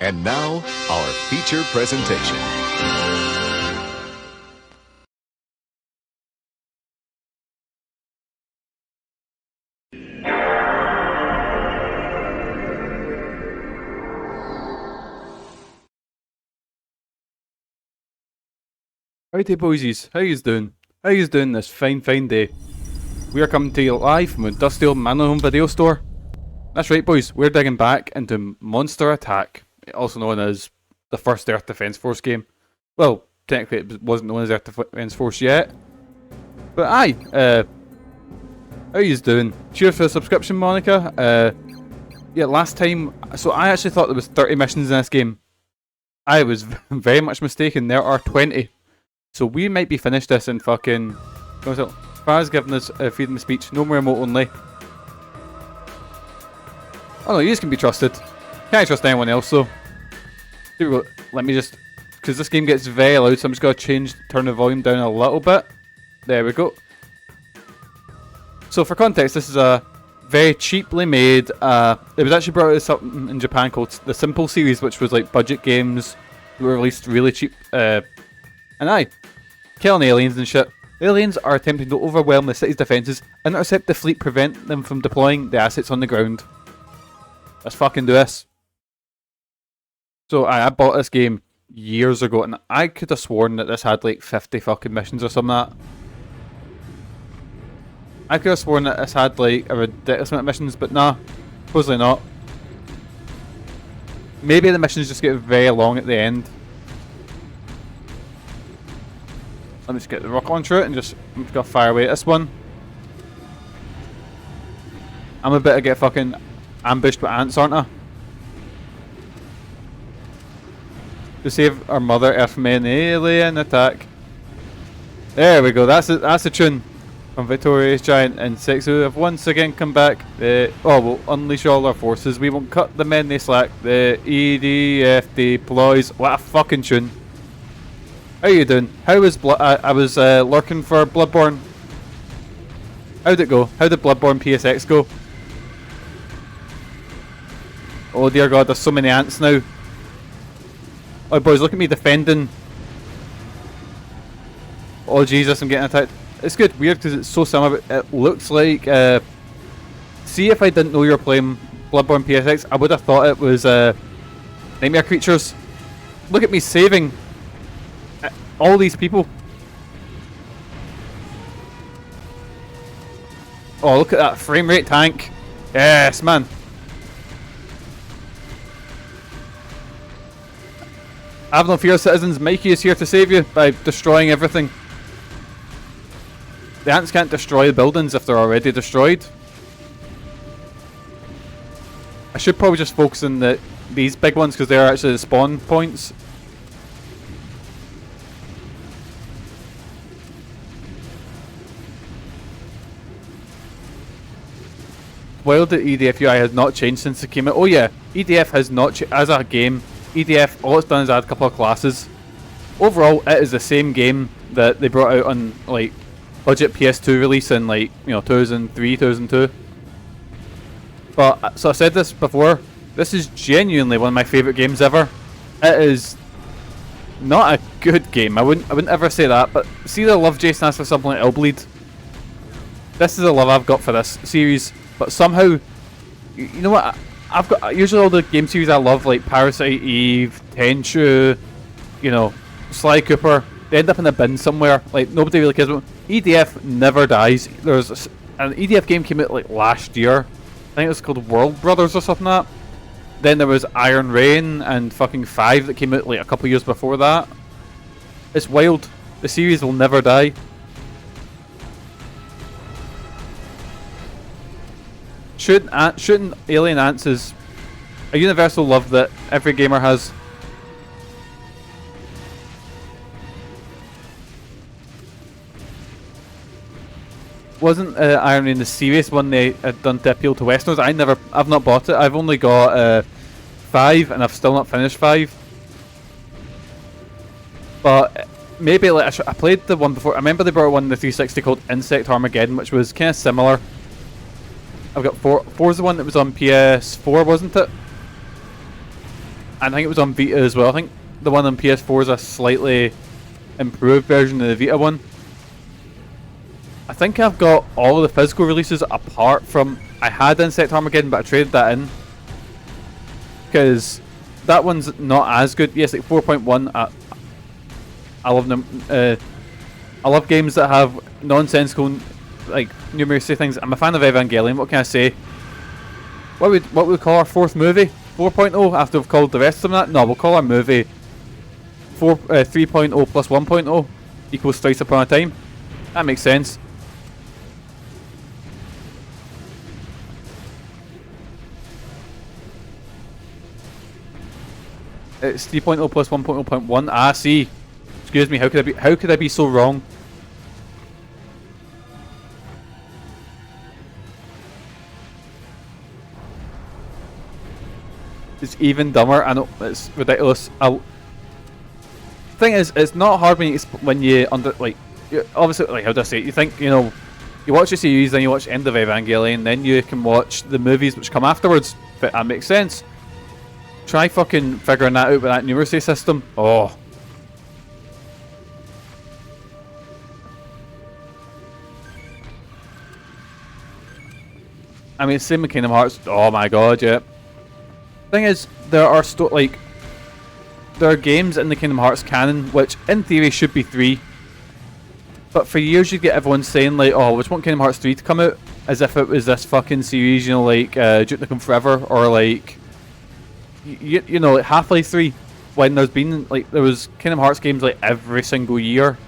And now, our feature presentation. Howdy boysies, how yous doing? How yous doing this fine day? We are coming to you live from a dusty old Manor Home video store. That's right boys, we're digging back into Monster Attack, also known as the first Earth Defense Force game. Well, technically it wasn't known as Earth Defense Force yet. But aye, how yous doing? Cheers for the subscription, Monica. Yeah, last time, so I actually thought there was 30 missions in this game. I was very much mistaken, there are 20. So we might be finished this in fucking... Far's giving us freedom of speech, no more remote only. Oh no, you can be trusted. Can't trust anyone else though. Here we go. Let me just... Because this game gets very loud, so I'm just going to turn the volume down a little bit. There we go. So for context, this is a very cheaply made... it was actually brought out as something in Japan called the Simple series, which was like budget games that were released really cheap. And aye, killing aliens and shit. The aliens are attempting to overwhelm the city's defences, intercept the fleet, prevent them from deploying the assets on the ground. Let's fucking do this. So I bought this game years ago, and I could have sworn that this had like 50 fucking missions or something like that. I could have sworn that this had like a ridiculous amount of missions, but nah, supposedly not. Maybe the missions just get very long at the end. Let me just get the rocket launcher out and I'm just gonna fire away at this one. I'm about to get fucking ambushed with ants, aren't I? To save our Mother Earth from an alien attack. There we go, that's the tune from Victorious Giant Insects, who have once again come back. We'll unleash all our forces. We won't cut the men they slack. The EDF deploys. What a fucking tune. How you doing? How was I was lurking for Bloodborne. How'd it go? How did Bloodborne PSX go? Oh dear god, there's so many ants now. Oh boys, look at me defending. Oh Jesus, I'm getting attacked. It's good, weird because it's so similar. It looks like... see, if I didn't know you were playing Bloodborne PSX, I would have thought it was nightmare creatures. Look at me saving all these people. Oh, look at that frame rate tank. Yes, man. Have no fear, citizens. Mikey is here to save you by destroying everything. The ants can't destroy the buildings if they're already destroyed. I should probably just focus on these big ones because they're actually the spawn points. While the EDF UI has not changed since it came out. Oh yeah, EDF has not changed as a game. EDF, all it's done is add a couple of classes. Overall, it is the same game that they brought out on like budget PS2 release in like 2003, 2002. But so I said this before. This is genuinely one of my favourite games ever. It is not a good game. I wouldn't ever say that. But see the love Jason has for something like Hellbleed. This is the love I've got for this series. But somehow, you know what? I've got usually all the game series I love, like Parasite Eve, Tenchu, Sly Cooper. They end up in a bin somewhere. Like nobody really cares about them. EDF never dies. There's an EDF game came out like last year. I think it was called World Brothers or something like that. Then there was Iron Rain and fucking 5 that came out like a couple years before that. It's wild. The series will never die. Shooting alien ants is a universal love that every gamer has. Wasn't Iron Man the serious one they had done to appeal to Westerners? I've not bought it. I've only got 5 and I've still not finished 5. But maybe like I played the one before. I remember they brought one in the 360 called Insect Armageddon, which was kind of similar. I've got 4. 4's the one that was on PS4, wasn't it? and I think it was on Vita as well. I think the one on PS4 is a slightly improved version of the Vita one. I think I've got all of the physical releases apart from... I had Insect Armageddon, but I traded that in. Because that one's not as good. Yes, like 4.1. I love them. I love games that have nonsensical, like, numeracy things. I'm a fan of Evangelion. What can I say? What would we call our fourth movie? 4.0 after we've called the rest of them that? No, we'll call our movie 3.0 plus 1.0 equals Thrice Upon a Time. That makes sense. It's 3.0 plus 1.0.1. Ah, see. Excuse me. How could I be so wrong? It's even dumber. I know it's ridiculous. Thing is, it's not hard when you obviously, like, how do I say it? You think, you know, you watch the series, then you watch End of Evangelion, then you can watch the movies which come afterwards. But that makes sense. Try fucking figuring that out with that numeracy system. Oh. I mean, same with Kingdom Hearts. Oh my god, yeah. Thing is, there are games in the Kingdom Hearts canon which, in theory, should be 3. But for years, you get everyone saying, like, oh, we just want Kingdom Hearts 3 to come out, as if it was this fucking series, you know, like Duke Nukem Forever, or like, you know, like Half-Life 3, when there was Kingdom Hearts games like every single year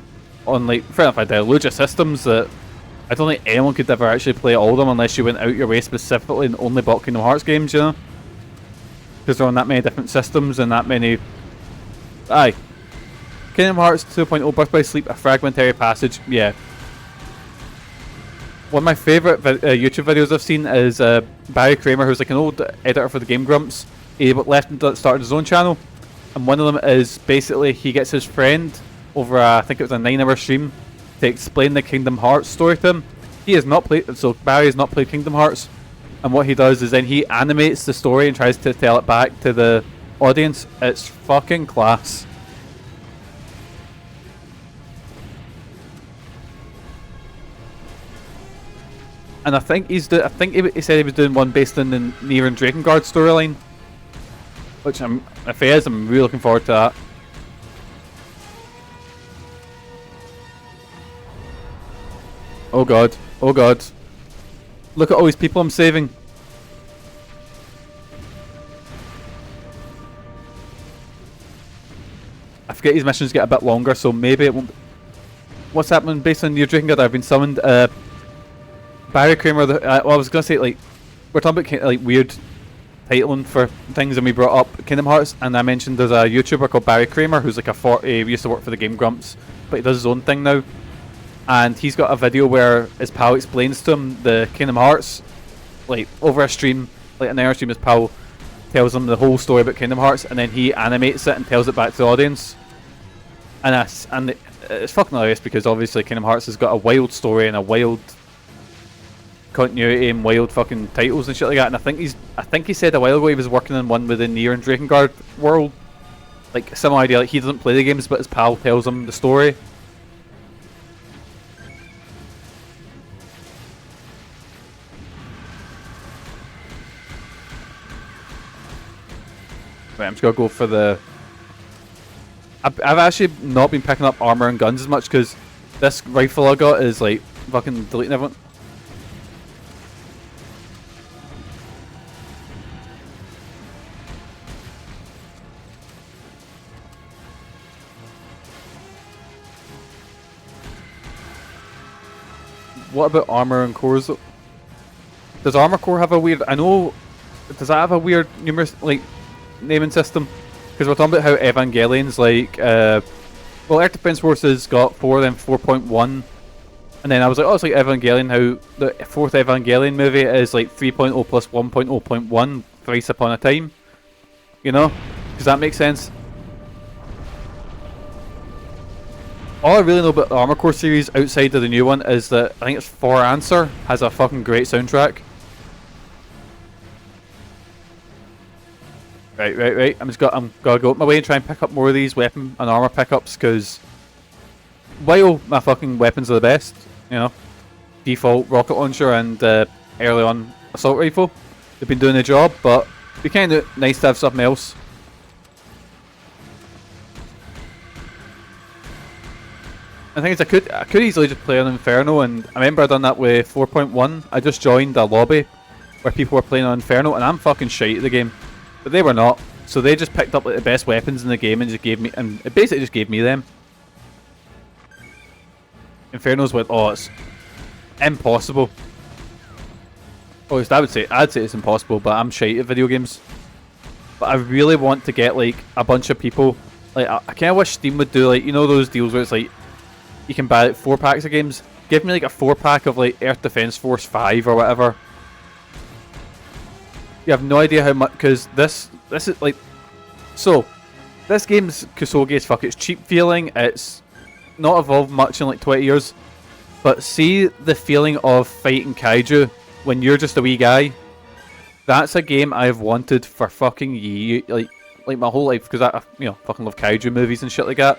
on, like, fair enough, I did loads of systems that I don't think anyone could ever actually play all of them unless you went out your way specifically and only bought Kingdom Hearts games, you know? Because they're on that many different systems and that many... Aye. Kingdom Hearts 2.0 Birth by Sleep, a fragmentary passage, yeah. One of my favourite YouTube videos I've seen is Barry Kramer, who's like an old editor for the Game Grumps. He left and started his own channel, and one of them is basically he gets his friend over I think it was a 9-hour stream to explain the Kingdom Hearts story to him. He has not played, so Barry has not played Kingdom Hearts, and what he does is then he animates the story and tries to tell it back to the audience. It's fucking class. And I think he said he was doing one based on the Nier and Drakengard storyline. Which if he is, I'm really looking forward to that. Oh god, oh god. Look at all these people I'm saving. I forget these missions get a bit longer, so maybe it won't... What's happening based on Nier Drakengard? I've been summoned. Barry Kramer, well, I was going to say, like, we're talking about like weird titling for things, and we brought up Kingdom Hearts, and I mentioned there's a YouTuber called Barry Kramer who's like he used to work for the Game Grumps, but he does his own thing now, and he's got a video where his pal explains to him the Kingdom Hearts, like over a stream, like an hour stream. His pal tells him the whole story about Kingdom Hearts, and then he animates it and tells it back to the audience, and it's fucking hilarious because obviously Kingdom Hearts has got a wild story and a wild continuity and wild fucking titles and shit like that, and I think he said a while ago he was working on one within Nier and Drakengard world, like similar idea, like he doesn't play the games but his pal tells him the story. Right, I'm just gonna go for the... I've actually not been picking up armor and guns as much because this rifle I got is like fucking deleting everyone. What about armor and cores? Does armor core have a weird... Does that have a weird numerous, like, naming system? Because we're talking about how Evangelion's like... well, Earth Defense Forces got 4, then 4.1. And then I was like, oh, it's like Evangelion, how the 4th Evangelion movie is like 3.0 plus 1.0.1, Thrice Upon a Time. You know? Does that make sense? All I really know about the Armor Core series outside of the new one is that I think it's For Answer has a fucking great soundtrack. Right. I'm gonna go up my way and try and pick up more of these weapon and armor pickups, because while my fucking weapons are the best, you know, default rocket launcher and early on assault rifle, they've been doing the job, but it'd be kind of nice to have something else. The thing is, I could easily just play on Inferno, and I remember I done that with 4.1. I just joined a lobby where people were playing on Inferno, and I'm fucking shite at the game, but they were not. So they just picked up like the best weapons in the game and just gave me, and it basically just gave me them. Inferno's with, oh, it's impossible. Oh, I'd say it's impossible, but I'm shite at video games. But I really want to get like a bunch of people. Like I kind of wish Steam would do like, you know, those deals where it's like you can buy like 4 packs of games. Give me like a 4 pack of like Earth Defense Force 5 or whatever. You have no idea how much, because this is like, so this game's Kusogi as fuck. It's cheap feeling. It's not evolved much in like 20 years. But see the feeling of fighting kaiju when you're just a wee guy. That's a game I've wanted for fucking years, like my whole life, because I fucking love kaiju movies and shit like that.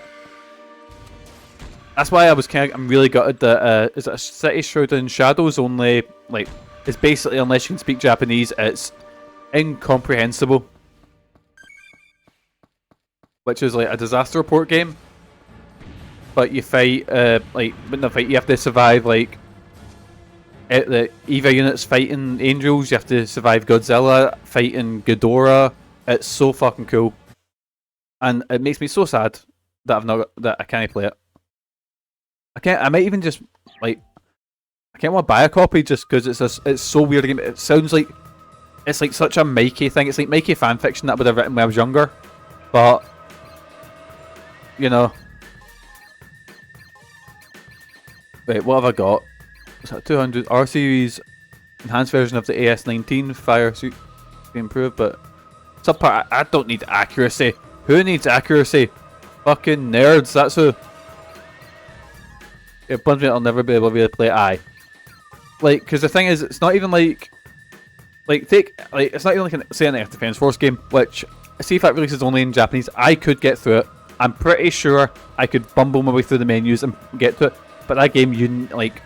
That's why I'm really gutted that is it a City Shrouded in Shadows only, like, it's basically, unless you can speak Japanese, it's incomprehensible. Which is like a disaster report game. But you fight, you have to survive, like, the EVA units fighting angels, you have to survive Godzilla fighting Ghidorah. It's so fucking cool. And it makes me so sad that I can't play it. I might even just, like, I can't want to buy a copy just because it's so weird a game. It sounds like, it's like such a Mikey thing. It's like Mikey fanfiction that I would have written when I was younger. But, you know. Wait, what have I got? Is that 200? R series enhanced version of the AS-19 fire suit can improve, but subpart. I don't need accuracy. Who needs accuracy? Fucking nerds. That's who. A bunch of me I'll never be able to really play. Aye, like, because the thing is, it's not even like it's not even like say an Earth Defense Force game, which see if that releases only in Japanese. I could get through it. I'm pretty sure I could bumble my way through the menus and get to it. But that game, you like,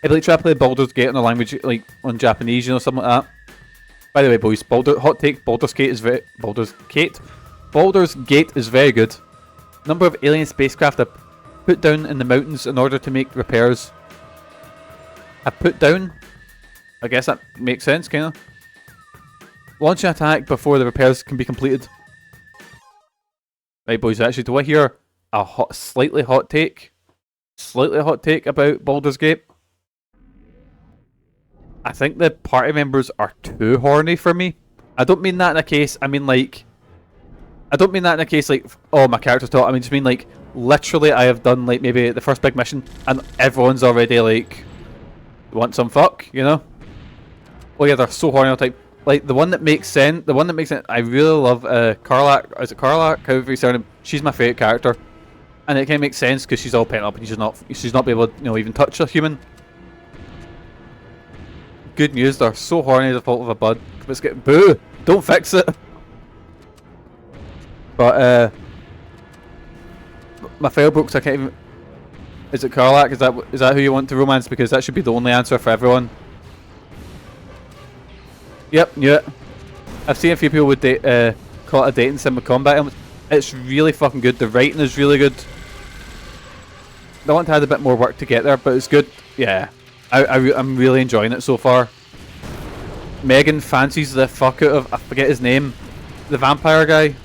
if like try to play Baldur's Gate in a language like on Japanese, you know, something like that. By the way, boys, hot take: Baldur's Gate is very good. Number of alien spacecraft are put down in the mountains in order to make repairs. Put down? I guess that makes sense, kinda. Launch an attack before the repairs can be completed. Right, boys, actually, do I hear a slightly hot take about Baldur's Gate? I think the party members are too horny for me. I don't mean that in a case, I mean like, oh, my character's taught. I mean, just mean like, literally I have done like maybe the first big mission and everyone's already like, want some fuck, you know? Oh yeah, they're so horny all the time. Like, the one that makes sense, I really love Karlak. Is it Karlak? However you say her name. She's my favourite character. And it kind of makes sense because she's all pent up and she's not be able to, you know, even touch a human. Good news, they're so horny as a fault of a bud. Let's get boo! Don't fix it! But my fail books, I can't even. Is it Karlak? Is that who you want to romance? Because that should be the only answer for everyone. Yep, knew it. I've seen a few people would call it a dating sim with combat elements. It's really fucking good. The writing is really good. I want to add a bit more work to get there, but it's good. Yeah, I'm really enjoying it so far. Megan fancies the fuck out of, I forget his name, the vampire guy.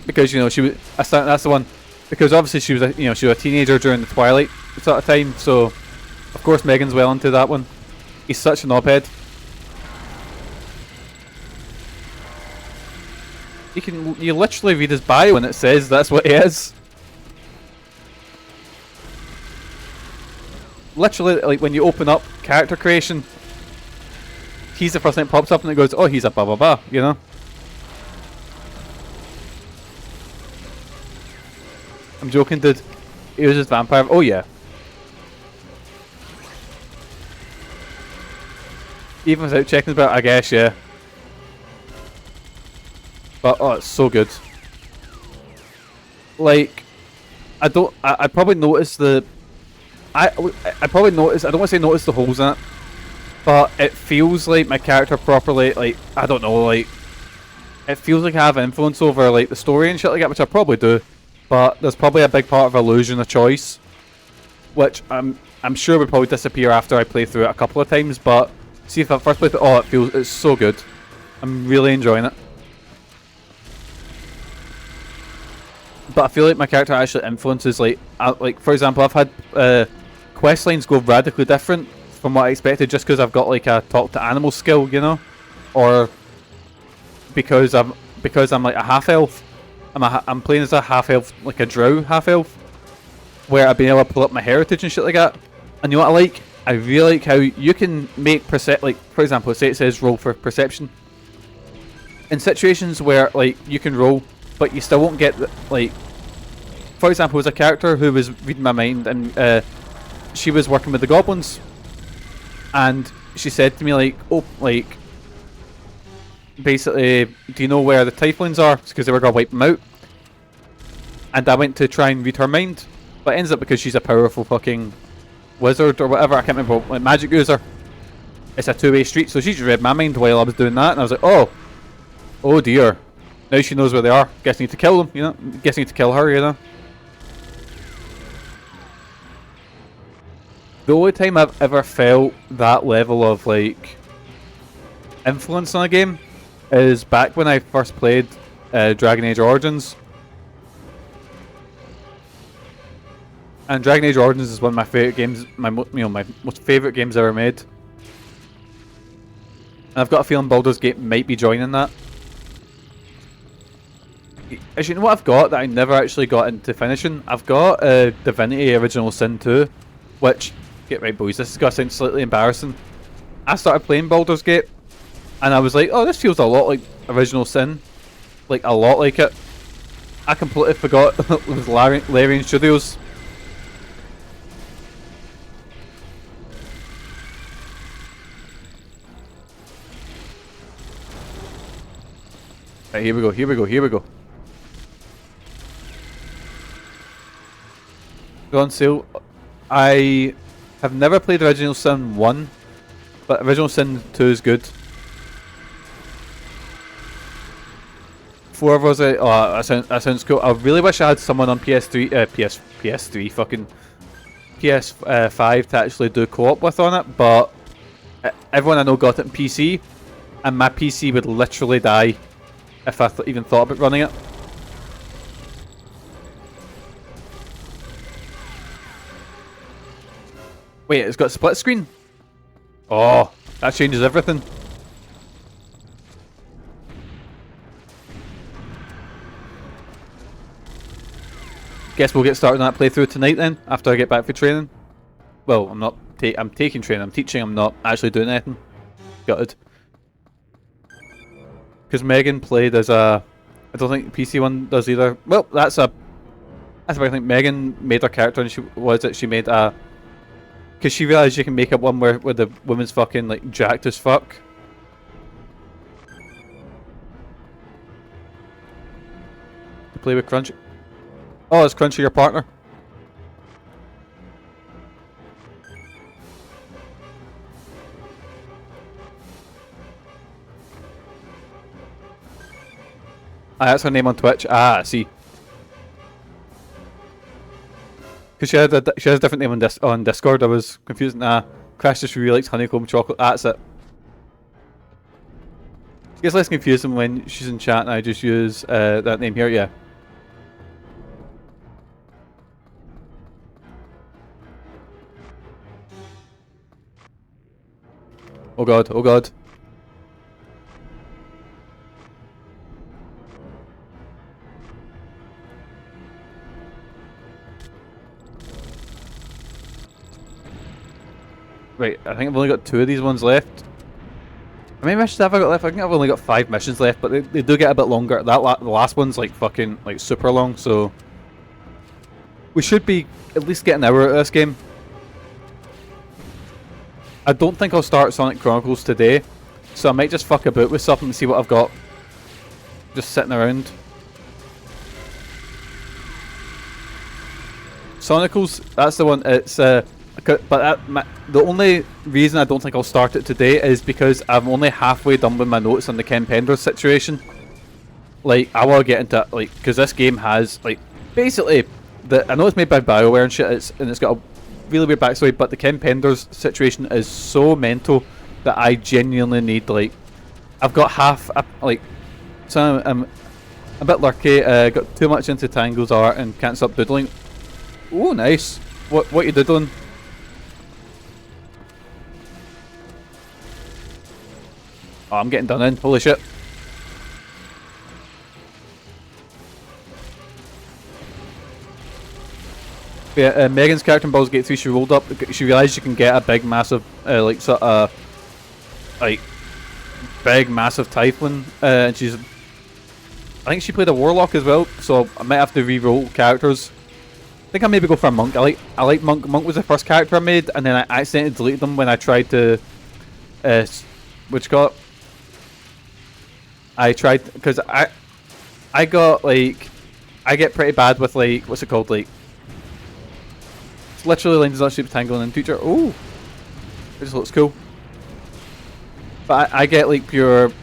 Because, you know, she was, that's the one. Because obviously she was a teenager during the Twilight sort of time, so of course Megan's well into that one. He's such an op-ed. You literally read his bio and it says that's what he is. Literally, like when you open up character creation, he's the first thing that pops up and it goes, oh, he's a blah blah blah, you know? I'm joking, dude. He was just vampire. Oh yeah. Even without checking about, I guess, yeah. But oh, it's so good. Like, I probably noticed the. I probably noticed. I don't want to say notice the holes in it, but it feels like my character properly. Like, I don't know. Like, it feels like I have influence over like the story and shit like that, which I probably do. But there's probably a big part of illusion of choice, which I'm sure would probably disappear after I play through it a couple of times. But see if I first play through, oh, it's so good. I'm really enjoying it. But I feel like my character actually influences, like for example, I've had quest lines go radically different from what I expected just because I've got like a talk to animal skill, you know, or because I'm like a half elf. I'm playing as a half elf, like a drow half elf, where I've been able to pull up my heritage and shit like that. And you know what I like? I really like how you can make like for example, say it says roll for perception. In situations where like you can roll, but you still won't get like, for example, there's a character who was reading my mind, and she was working with the goblins, and she said to me like, oh, like, basically, do you know where the tieflings are? Because they were gonna wipe them out. And I went to try and read her mind, but it ends up because she's a powerful fucking wizard or whatever. I can't remember, like magic user. It's a two-way street, so she just read my mind while I was doing that, and I was like, oh dear. Now she knows where they are. Guess I need to kill them, you know? Guess I need to kill her, you know? The only time I've ever felt that level of, like, influence on a game is back when I first played Dragon Age Origins. And Dragon Age Origins is one of my favorite games, my most favorite games ever made. And I've got a feeling Baldur's Gate might be joining that. Actually, you know what I've got that I never actually got into finishing? I've got Divinity Original Sin 2, which, get right boys, this is going to sound slightly embarrassing. I started playing Baldur's Gate, and I was like, oh, this feels a lot like Original Sin. Like, a lot like it. I completely forgot it was Larian Studios. Right, here we go. On sale. I have never played Original Sin 1, but Original Sin 2 is good. 4 of us, oh, that sounds cool. I really wish I had someone on PS3, fucking PS5 to actually do co-op with on it, but everyone I know got it in PC, and my PC would literally die if I even thought about running it. Wait, it's got split screen? Oh, that changes everything. Guess we'll get started on that playthrough tonight then, after I get back for training. Well, I'm taking training, I'm teaching, I'm not actually doing anything. Gutted. Because Megan played as a... I don't think PC one does either. Well, that's what I think. Megan made her character and she made a... Because she realised you can make up one where the woman's fucking, like, jacked as fuck. To play with Crunchy. Oh, is Crunchy your partner? Ah, that's her name on Twitch. Ah, I see. Because she has a different name on Discord. I was confused. Nah, Crash just really likes honeycomb chocolate. That's it. It gets less confusing when she's in chat and I just use that name here. Yeah. Oh god. Oh god. Right, I think I've only got 2 of these ones left. How many missions have I got left? I think I've only got 5 missions left, but they do get a bit longer. The last one's like fucking like super long, so we should be at least getting an hour out of this game. I don't think I'll start Sonic Chronicles today, so I might just fuck about with something and see what I've got just sitting around. Sonicals, that's the one. It's the only reason I don't think I'll start it today is because I'm only halfway done with my notes on the Ken Penders situation. Like, I want to get into, like, because this game has, like, basically, I know it's made by BioWare and shit, and it's got a really weird backstory, but the Ken Penders situation is so mental that I genuinely need, like, I've got so I'm a bit lurky, got too much into Tango's art and can't stop doodling. Oh, nice. What you doodling? Oh, I'm getting done in. Holy shit. Yeah, Megan's character in Baldur's Gate 3, she rolled up, she realised you can get a big, massive, like, sort of, like, big, massive Typhloon, and she's, I think she played a Warlock as well, so I might have to re-roll characters. I think I'll maybe go for a Monk. I like Monk. Monk was the first character I made, and then I accidentally deleted them when I tried to, I tried, because I got, like, I get pretty bad with, like, what's it called, like, it's literally lines not super tangling in future. Oh, it just looks cool. But I get, like, pure,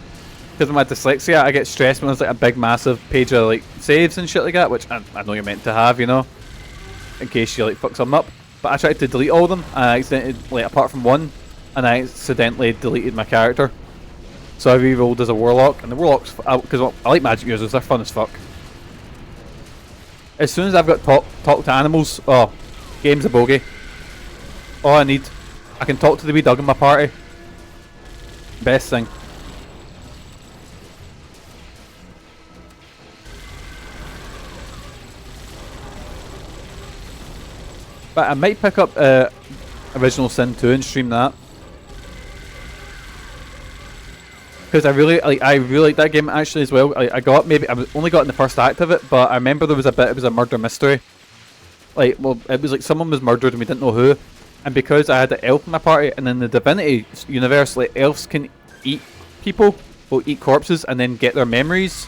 because of my dyslexia, I get stressed when there's, like, a big massive page of, like, saves and shit like that, which I know you're meant to have, you know, in case you, like, fuck something up. But I tried to delete all of them, and I accidentally, like, apart from one, and I accidentally deleted my character. So I re-rolled as a Warlock, and the Warlocks, because I like magic users, they're fun as fuck. As soon as I've got talk to animals, oh, game's a bogey. All I need, I can talk to the wee dog in my party. Best thing. But I might pick up Original Sin 2 and stream that. Because I really like that game actually as well. I only got in the first act of it, but I remember there was it was a murder mystery. Like, well, it was like someone was murdered and we didn't know who. And because I had an elf in my party, and in the Divinity universe, like, elves can eat people, or eat corpses, and then get their memories.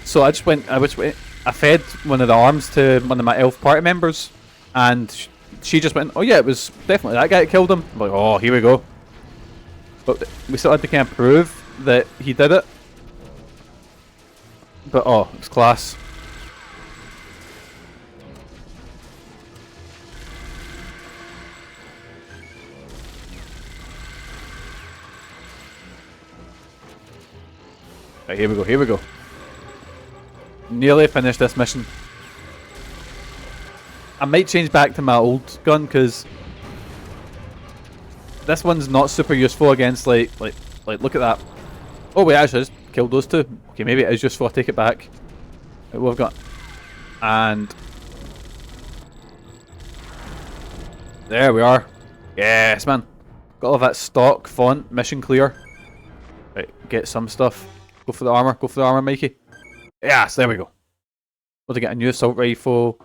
So I fed one of the arms to one of my elf party members, and she just went, oh yeah, it was definitely that guy that killed him. I'm like, oh, here we go. But we still had to kind of prove that he did it. But oh, it's class. Right, here we go. Nearly finished this mission. I might change back to my old gun, because this one's not super useful against, like look at that. Oh wait, actually I just killed those two. Okay, maybe it is useful, I'll take it back. Right, what have we got? And there we are. Yes, man. Got all of that stock font, mission clear. Right, get some stuff. Go for the armor, Mikey. Yes, there we go. What to get? A new assault rifle.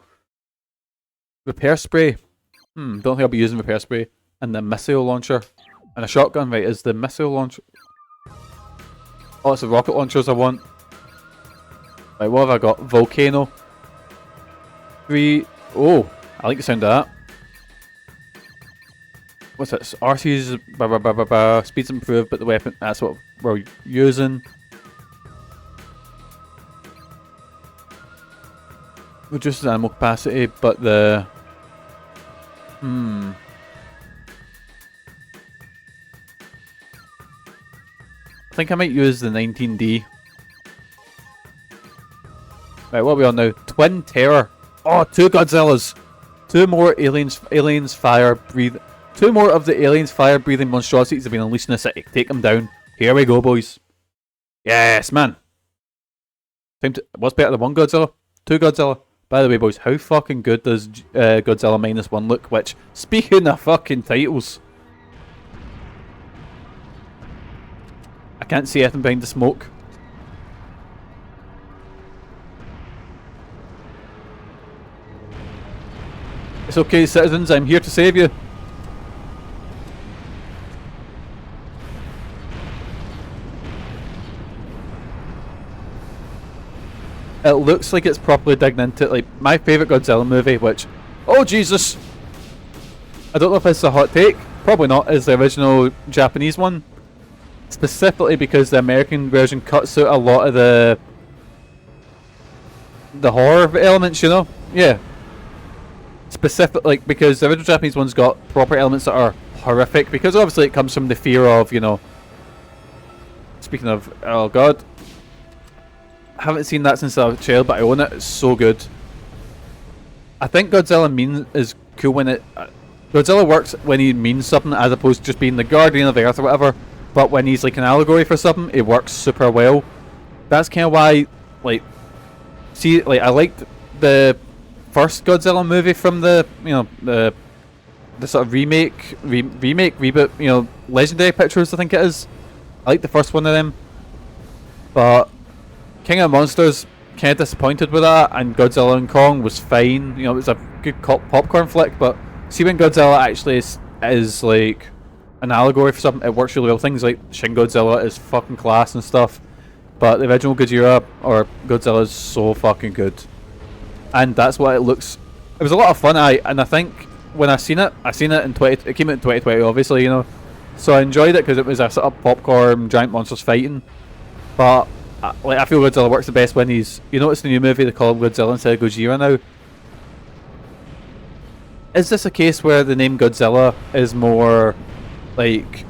Repair spray. Don't think I'll be using repair spray. And the missile launcher. And a shotgun, right, is the missile launcher. Oh, it's the rocket launchers I want. Right, what have I got? Volcano. 3. Oh, I like the sound of that. What's this? RC's speed's improved, but the weapon, that's what we're using. Reduces animal capacity, but the... I think I might use the 19D. Right, what are we on now? Twin Terror. Oh, 2 Godzillas. 2 more aliens fire breathing. 2 more of the aliens fire breathing monstrosities have been unleashed in the city. Take them down. Here we go, boys. Yes, man. What's better than 1 Godzilla? 2 Godzilla. By the way, boys, how fucking good does Godzilla -1 look? Which, speaking of fucking titles, I can't see anything behind the smoke. It's okay, citizens, I'm here to save you. it looks like it's properly digging into it. Like my favourite Godzilla movie, which, oh Jesus, I don't know if it's a hot take, probably not, is the original Japanese one. Specifically because the American version cuts out a lot of the horror elements, you know? Yeah. Specifically, like, because the original Japanese one's got proper elements that are horrific, because obviously it comes from the fear of, you know, speaking of, oh god, I haven't seen that since I was a child, but I own it. It's so good. I think Godzilla is cool when it... Godzilla works when he means something as opposed to just being the guardian of the earth or whatever. But when he's like an allegory for something, it works super well. That's kind of why, like... See, like, I liked the first Godzilla movie from the, you know, the sort of reboot, you know, Legendary Pictures, I think it is. I like the first one of them. But King of the Monsters, kind of disappointed with that, and Godzilla and Kong was fine. You know, it was a good popcorn flick, but see when Godzilla actually is like an allegory for something, it works really well. Things like Shin Godzilla is fucking class and stuff, but the original Godzilla is so fucking good, and that's what it looks. It was a lot of fun, and I think when I seen it in 20. It came out in 2020, obviously, you know, so I enjoyed it because it was a sort of popcorn giant monsters fighting, but. Like I feel Godzilla works the best when he's... You notice the new movie they call him Godzilla instead of Gojira now. Is this a case where the name Godzilla is more like...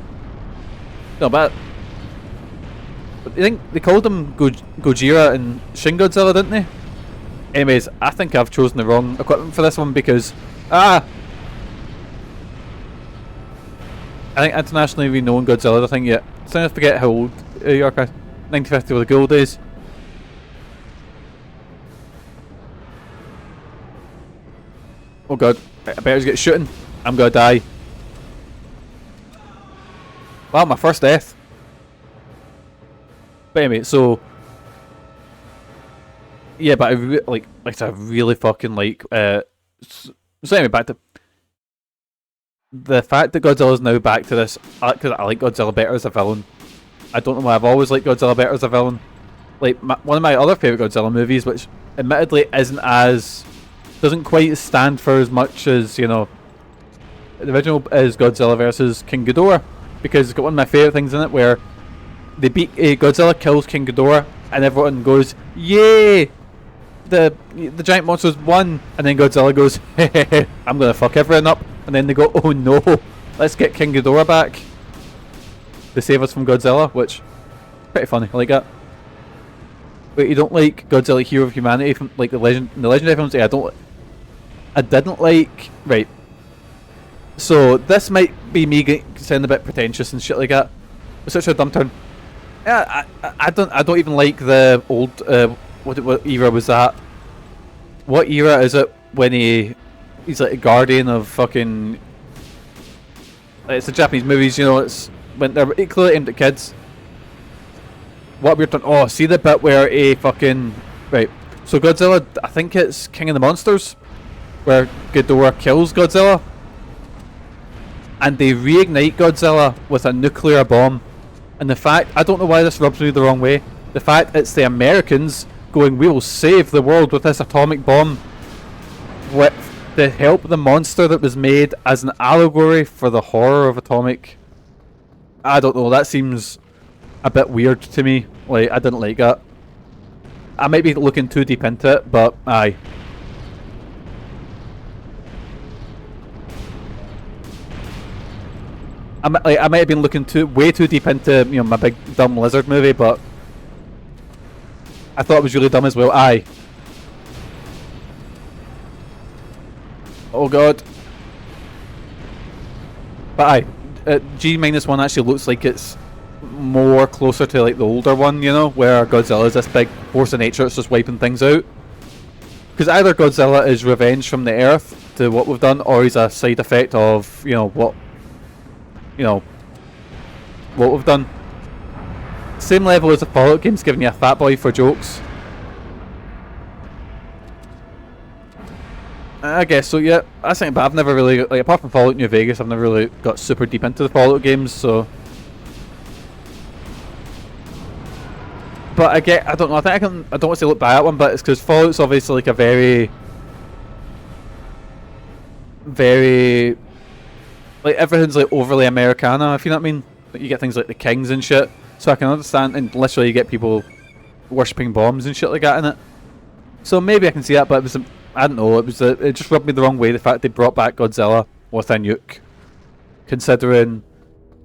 No, but... I think they called him Gojira and Shin Godzilla, didn't they? Anyways, I think I've chosen the wrong equipment for this one because... I think internationally renowned Godzilla, I think, yeah. Starting to forget how old you are, guys. 1950 were the gold days. Oh god, I better just get shooting. I'm gonna die. Wow, my first death. But anyway, so yeah, but I really fucking like. So anyway, back to the fact that Godzilla's now back to this. Because I like Godzilla better as a villain. I don't know why I've always liked Godzilla better as a villain. Like one of my other favourite Godzilla movies, which admittedly doesn't quite stand for as much as, you know, the original is Godzilla versus King Ghidorah, because it's got one of my favourite things in it where they beat Godzilla kills King Ghidorah and everyone goes, yay! The giant monster's won, and then Godzilla goes, hehehe, I'm gonna fuck everyone up, and then they go, oh no, let's get King Ghidorah back. They save us from Godzilla, which pretty funny. I like that. Wait, you don't like Godzilla Hero of Humanity from like the Legendary films? Yeah, I didn't like. Right. So this might be me sounding a bit pretentious and shit like that. It's such a dumb turn. Yeah, I don't even like the old. What era was that? What era is it when he's like a guardian of fucking? It's the Japanese movies, you know. It's when they're clearly aimed at kids. What we've done... Oh, see the bit where a fucking... Right. So Godzilla, I think it's King of the Monsters, where Ghidorah kills Godzilla. And they reignite Godzilla with a nuclear bomb. And the fact... I don't know why this rubs me the wrong way. The fact it's the Americans going, we will save the world with this atomic bomb. With to help the monster that was made as an allegory for the horror of atomic... I don't know, that seems a bit weird to me. Like, I didn't like that. I might be looking too deep into it, but aye. I might have been looking way too deep into, you know, my big dumb lizard movie, but I thought it was really dumb as well. Aye. Oh god. But aye. G-1 actually looks like it's more closer to like the older one, you know, where Godzilla is this big force of nature that's just wiping things out. Because either Godzilla is revenge from the Earth to what we've done, or he's a side effect of, you know, what we've done. Same level as the Fallout games, giving you a fat boy for jokes. I guess so, yeah. That's something, but I've never really, like, apart from Fallout New Vegas, I've never really got super deep into the Fallout games, so... But I don't know. I don't want to say look bad at one, but it's because Fallout's obviously like a very like everything's like overly Americana, if you know what I mean. Like you get things like the Kings and shit. So I can understand, and literally you get people worshipping bombs and shit like that in it. So maybe I can see that, but it was I don't know. It just rubbed me the wrong way, the fact they brought back Godzilla with a nuke, considering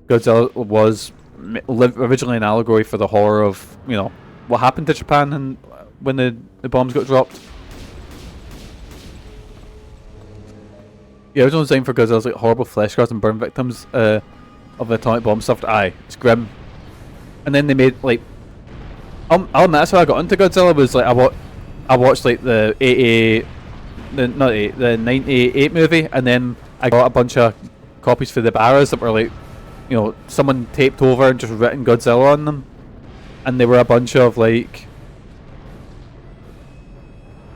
Godzilla was originally an allegory for the horror of, you know, what happened to Japan and when the bombs got dropped. Yeah, original design for Godzilla's like horrible flesh guards and burn victims of the atomic bomb stuff. Aye, it's grim. And then they made like, I'll admit that's how I got into Godzilla. Was like I watched like the 98 movie, and then I got a bunch of copies for the Barras that were like, you know, someone taped over and just written Godzilla on them, and they were a bunch of like,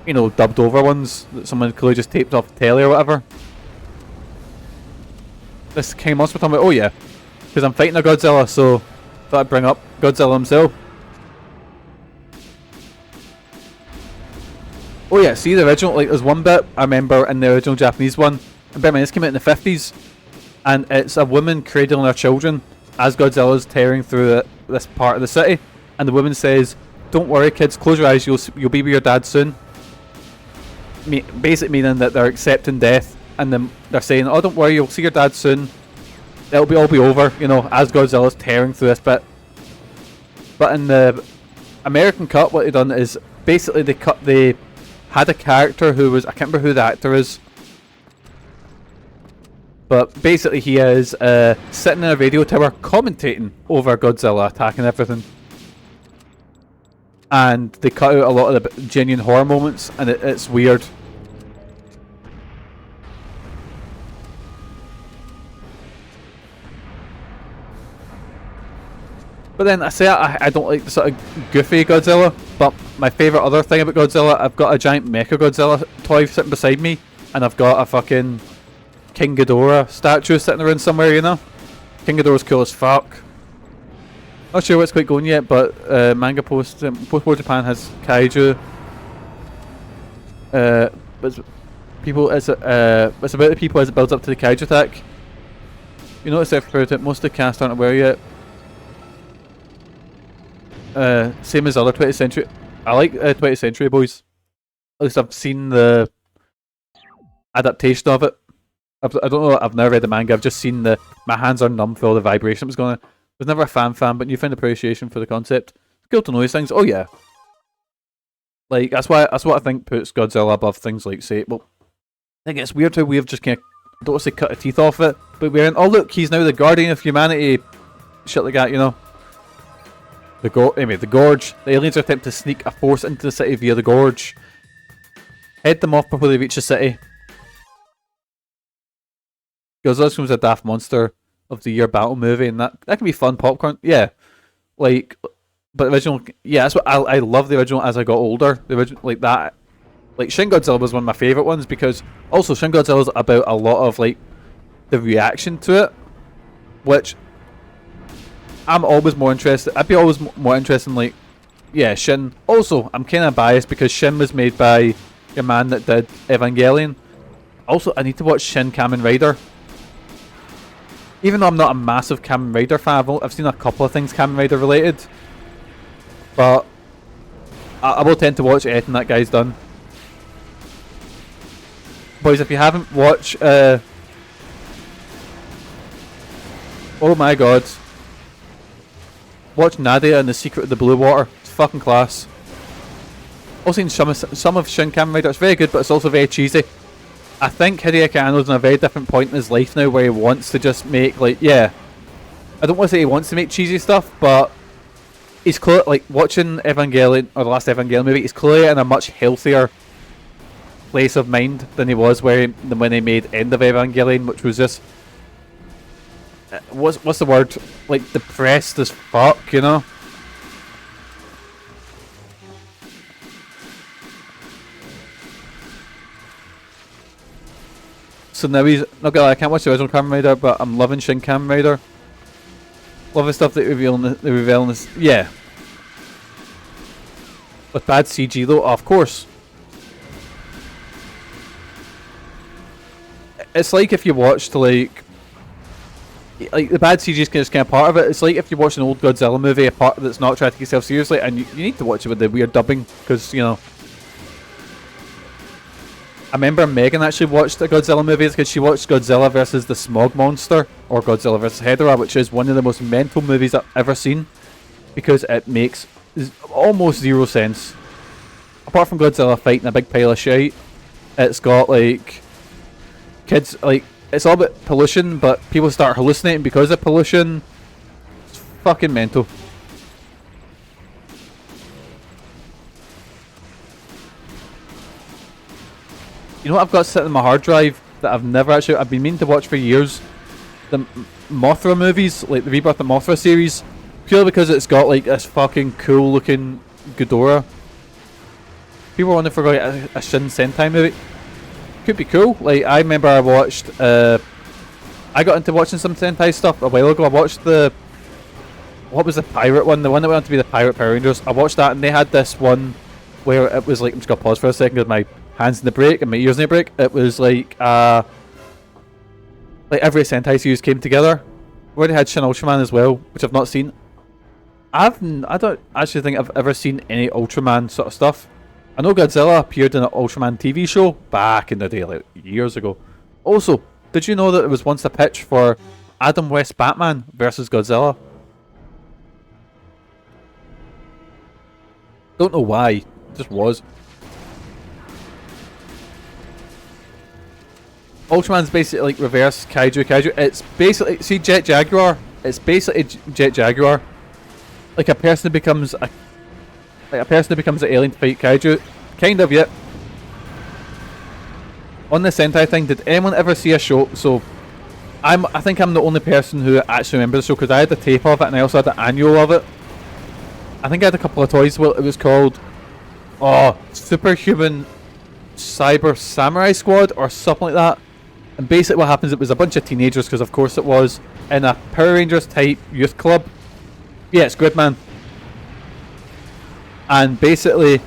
you know, dubbed over ones that someone clearly just taped off the telly or whatever. This came on, talking about, oh yeah, because I'm fighting a Godzilla, so thought I'd bring up Godzilla himself. Oh yeah, see the original, like there's one bit I remember in the original Japanese one, and bear in mind this came out in the 50s, and it's a woman cradling her children as Godzilla's tearing through this part of the city, and the woman says, "Don't worry kids, close your eyes, you'll be with your dad soon." Basically meaning that they're accepting death, and then they're saying, "Oh, don't worry, you'll see your dad soon. It'll all be over," you know, as Godzilla's tearing through this bit. But in the American cut, what they done is basically they had a character who was, I can't remember who the actor is, but basically he is sitting in a radio tower commentating over Godzilla attacking everything. And they cut out a lot of the genuine horror moments, and it's weird. But then I say I don't like the sort of goofy Godzilla, but my favourite other thing about Godzilla, I've got a giant Mecha Godzilla toy sitting beside me, and I've got a fucking King Ghidorah statue sitting around somewhere, you know? King Ghidorah's cool as fuck. Not sure where it's quite going yet, but Manga Post-War Japan has Kaiju. But it's about the people as it builds up to the Kaiju attack. You notice that most of the cast aren't aware yet. Same as other 20th century. I like 20th Century Boys. At least I've seen the adaptation of it. I don't know. I've never read the manga. I've just seen my hands are numb for all the vibration that was going on. I was never a fan, but newfound appreciation for the concept. It's cool to know these things. Oh yeah. Like that's what I think puts Godzilla above things like, say, well, I think it's weird how we've just kind of, I don't want to say cut the teeth off it, but we're in, oh look, he's now the guardian of humanity, shit like that, you know. The gorge. The aliens are attempting to sneak a force into the city via the gorge. Head them off before they reach the city. Godzilla becomes a daft monster of the year battle movie, and that can be fun popcorn. Yeah, like, but original. Yeah, that's what I love the original. As I got older, the original like that. Like Shin Godzilla was one of my favorite ones because also Shin Godzilla is about a lot of like the reaction to it, which I'm always more interested. I'd be always more interested in like, yeah, Shin. Also, I'm kind of biased because Shin was made by a man that did Evangelion. Also, I need to watch Shin Kamen Rider. Even though I'm not a massive Kamen Rider fan, I've seen a couple of things Kamen Rider related. But I will tend to watch anything that guy's done. Boys, if you haven't watched... oh my god. Watch Nadia and the Secret of the Blue Water. It's fucking class. Also seen some of Shin Kamen Rider. It's very good, but it's also very cheesy. I think Hideaki Anno's in a very different point in his life now where he wants to just make, like, yeah. I don't want to say he wants to make cheesy stuff, but he's clearly, like, watching Evangelion, or the last Evangelion movie, he's clearly in a much healthier place of mind than he was when he made End of Evangelion, which was just... What's the word? Like, depressed as fuck, you know? So now he's not gonna lie, I can't watch the original Kamen Rider, but I'm loving Shin Kamen Rider. Love the stuff that they reveal in this. Yeah. With bad CG though, of course. It's like if you watched like the bad CG is kind of part of it. It's like if you watch an old Godzilla movie, a part that's not trying to take itself seriously, and you need to watch it with the weird dubbing, because, you know. I remember Megan actually watched a Godzilla movie because she watched Godzilla versus the Smog Monster, or Godzilla versus Hedorah, which is one of the most mental movies I've ever seen, because it makes almost zero sense. Apart from Godzilla fighting a big pile of shite, it's got like kids, like, it's all about pollution, but people start hallucinating because of pollution. It's fucking mental. You know what I've got sitting on my hard drive that I've been meaning to watch for years? The Mothra movies, like the Rebirth of Mothra series, purely because it's got like this fucking cool looking Ghidorah. People wonder if we're going to get a Shin Sentai movie. Could be cool. Like, I remember I watched, I got into watching some Sentai stuff a while ago. I watched what was the pirate one? The one that went on to be the Pirate Power Rangers. I watched that, and they had this one where it was like, I'm just going to pause for a second because my hands in the brake and my ears in the brake. It was like every Sentai series came together. We already had Shin Ultraman as well, which I've not seen. I don't actually think I've ever seen any Ultraman sort of stuff. I know Godzilla appeared in an Ultraman TV show back in the day, like years ago. Also, did you know that there was once a pitch for Adam West Batman versus Godzilla? Don't know why, it just was. Ultraman's basically like reverse Kaiju. It's basically, see Jet Jaguar? It's basically Jet Jaguar. Like a person who becomes an alien to fight Kaiju. Kind of, yep. On the Sentai thing, did anyone ever see a show? So, I think I'm the only person who actually remembers the show, because I had the tape of it and I also had the annual of it. I think I had a couple of toys. Well, it was called Superhuman Cyber Samurai Squad or something like that. And basically what happens, it was a bunch of teenagers, because of course it was, in a Power Rangers type youth club. Yeah, it's Gridman. And basically,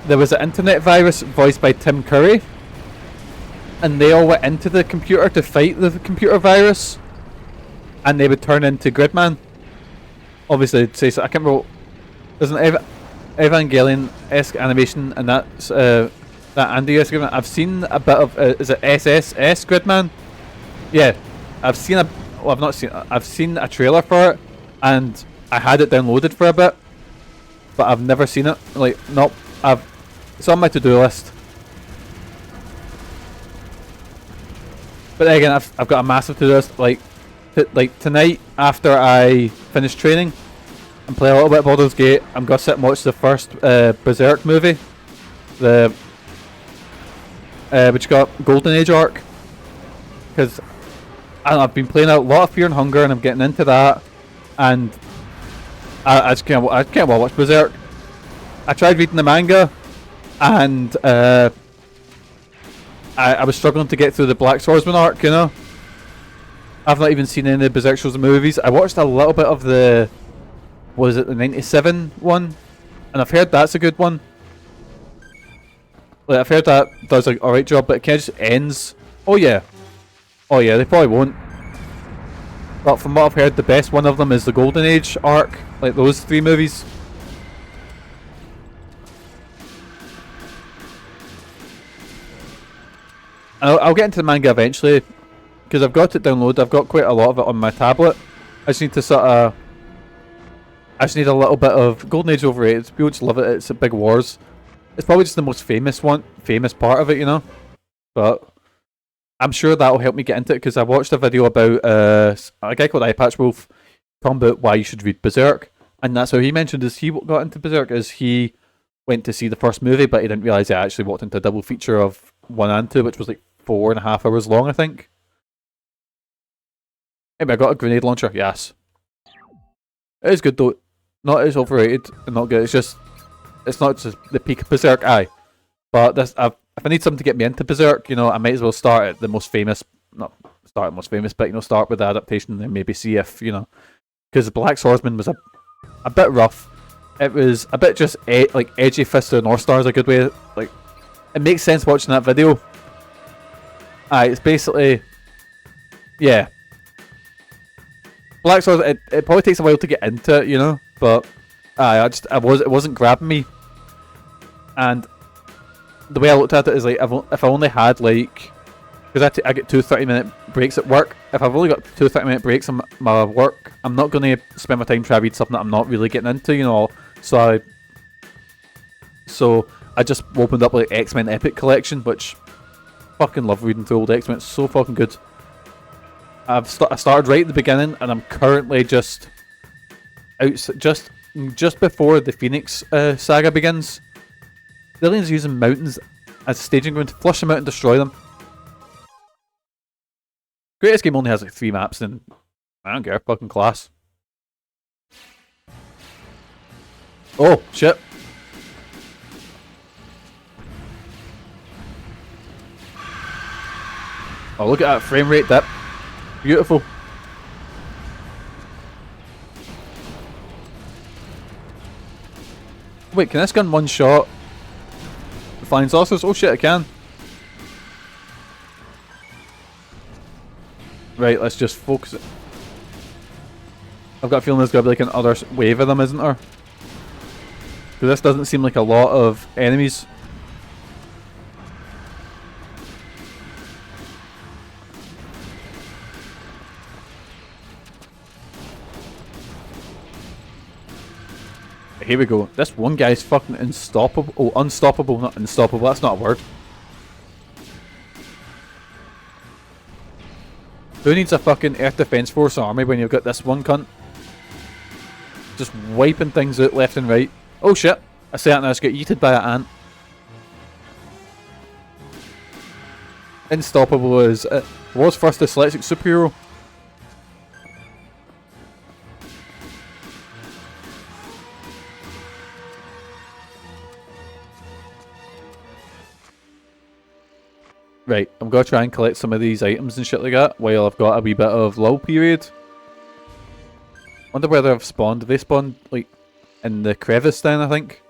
there was an internet virus voiced by Tim Curry, and they all went into the computer to fight the computer virus, and they would turn into Gridman. Obviously, it'd say so. I can't remember. There's an Evangelion-esque animation, and that's that Andy-esque Gridman. I've seen a bit of. Is it SSS Gridman? Yeah, I've seen a. Well, I've not seen. I've seen a trailer for it, and I had it downloaded for a bit, but I've never seen it. Like, nope. It's on my to-do list. But then again, I've got a massive to-do list. Like tonight, after I finish training and play a little bit of Baldur's Gate, I'm gonna sit and watch the first Berserk movie, which got Golden Age arc, because I've been playing a lot of Fear and Hunger, and I'm getting into that, and I just can't watch Berserk. I tried reading the manga, and I was struggling to get through the Black Swordsman arc, you know. I've not even seen any of the Berserk shows and movies. I watched a little bit of the, what is it, the 97 one, and I've heard that's a good one. Like, I've heard that does an alright job, but it kind of just ends. Oh yeah, they probably won't. But from what I've heard, the best one of them is the Golden Age arc, like those three movies. I'll get into the manga eventually, because I've got it downloaded. I've got quite a lot of it on my tablet. I just need to I just need a little bit of Golden Age overrated. People just love it. It's a big wars. It's probably just the most famous part of it, you know. But I'm sure that'll help me get into it, because I watched a video about a guy called Eyepatch Wolf talking about why you should read Berserk, and that's how he mentioned as he got into Berserk, is he went to see the first movie, but he didn't realise he actually walked into a double feature of 1 and 2, which was like 4.5 hours long, I think. Anyway, I got a grenade launcher, yes. It is good though. Not as overrated and not good. It's not just the peak of Berserk, aye. But this, if I need something to get me into Berserk, you know, I might as well start at the most famous. Not start at the most famous, but you know, start with the adaptation and then maybe see if, you know, because Black Swordsman was a bit rough. it was a bit just like edgy. Fist of the North Star is a good way. Like, it makes sense watching that video. It's basically, yeah. Black Swords. It probably takes a while to get into it, you know. But it wasn't grabbing me. And the way I looked at it is like, if I only had like, because I get 2 30-minute breaks at work. If I've only got 2 30-minute breaks in my work, I'm not going to spend my time trying to read something that I'm not really getting into, you know. So I just opened up like X-Men Epic Collection, which fucking love reading through old X-Men. It's so fucking good. I started right at the beginning, and I'm currently just before the Phoenix saga begins. The aliens using mountains as staging ground to flush them out and destroy them. Greatest game only has like 3 maps, and I don't care, fucking class. Oh shit! Oh, look at that frame rate dip. Beautiful. Wait, can this gun one shot the flying saucers? Oh shit, I can. Right, let's just focus it. I've got a feeling there's going to be like another wave of them, isn't there? Because this doesn't seem like a lot of enemies. Here we go. This one guy's fucking unstoppable. Oh, unstoppable, not unstoppable. That's not a word. Who needs a fucking Earth Defense Force army when you've got this one cunt? Just wiping things out left and right. Oh shit. I say that now, it's got yeeted by an ant. Unstoppable is... was first a dyslexic superhero. Right, I'm going to try and collect some of these items and shit like that while I've got a wee bit of lull period. Wonder where they've spawned. They spawned, like, in the crevice then, I think.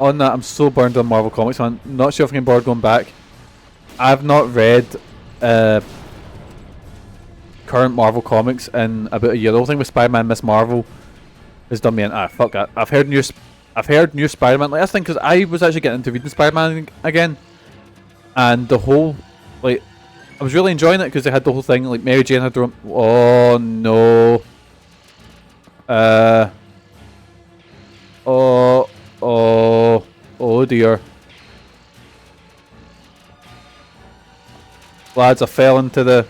On that, I'm so burned on Marvel Comics, man. Not sure if I can bother going back. I've not read current Marvel Comics in about a year. The whole thing with Spider-Man Miss Marvel has done me in. Fuck that. I've heard new Spider-Man. Like, that's the thing, because I was actually getting into reading Spider-Man again, and the whole, like, I was really enjoying it because they had the whole thing, like, Mary Jane had her own. Oh no. Oh dear. Lads, I fell into the...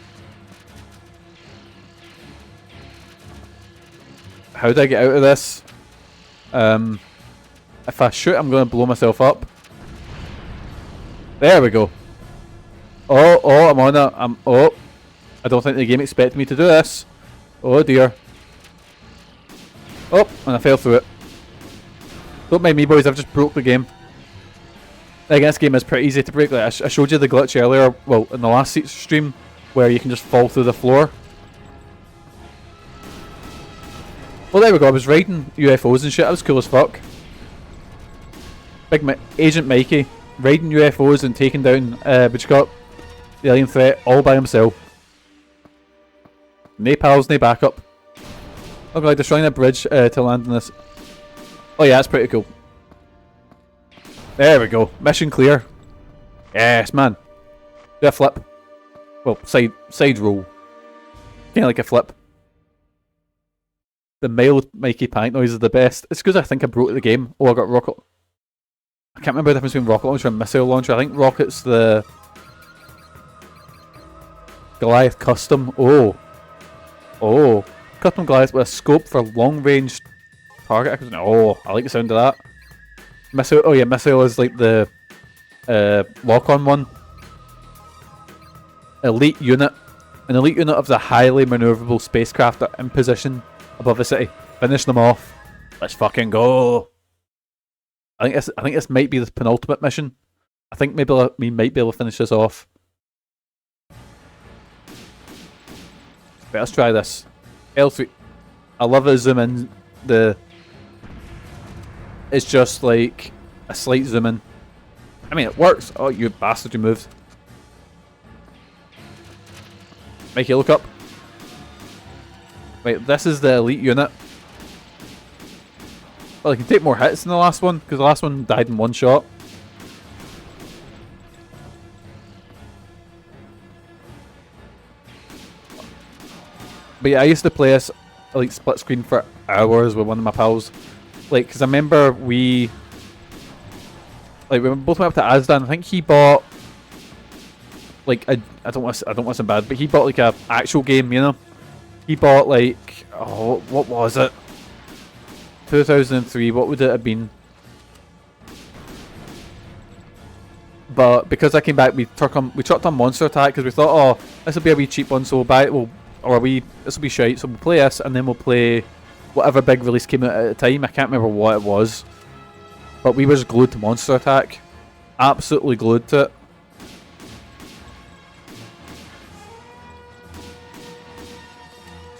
How do I get out of this? If I shoot, I'm going to blow myself up. There we go. Oh, I'm on it. Oh, I don't think the game expected me to do this. Oh dear. Oh, and I fell through it. Don't mind me, boys, I've just broke the game. Like, this game is pretty easy to break. Like, I showed you the glitch earlier, well, in the last stream, where you can just fall through the floor. Well, there we go. I was raiding U.F.Os and shit. That was cool as fuck. Agent Mikey raiding U.F.Os and taking down but you got the alien threat all by himself. No pals, no backup. Oh god, destroying a bridge to land on this. Oh yeah, that's pretty cool. There we go. Mission clear. Yes, man. Do a flip. Well, side roll. Kind of like a flip. The mild Mikey panic noise is the best. It's because I think I broke the game. Oh, I got rocket. I can't remember the difference between rocket launcher and missile launcher. I think rocket's the Goliath custom. Oh, custom Goliath with a scope for long range target acquisition. Oh, I like the sound of that. Missile. Oh yeah, missile is like the lock-on one. Elite unit. An elite unit of the highly maneuverable spacecraft are in position above the city. Finish them off. Let's fucking go. I think this might be the penultimate mission. I think maybe we might be able to finish this off. Right, let's try this. L3. I love the zoom in. It's just like a slight zoom in. I mean, it works. Oh, you bastard, you moved. Mikey, look up. Wait, this is the elite unit. Well, I can take more hits than the last one, because the last one died in one shot. But yeah, I used to play this like split screen for hours with one of my pals. Like, because I remember we both went up to Asda. I think he bought like I don't want to sound bad, but he bought like a actual game. You know, he bought like, oh, what was it? 2003. What would it have been? But because I came back, we chucked on Monster Attack because we thought, oh, this will be a wee cheap one, so we'll buy it. This will be shite, so we'll play this, and then we'll play whatever big release came out at the time. I can't remember what it was, but we were just glued to Monster Attack, absolutely glued to it.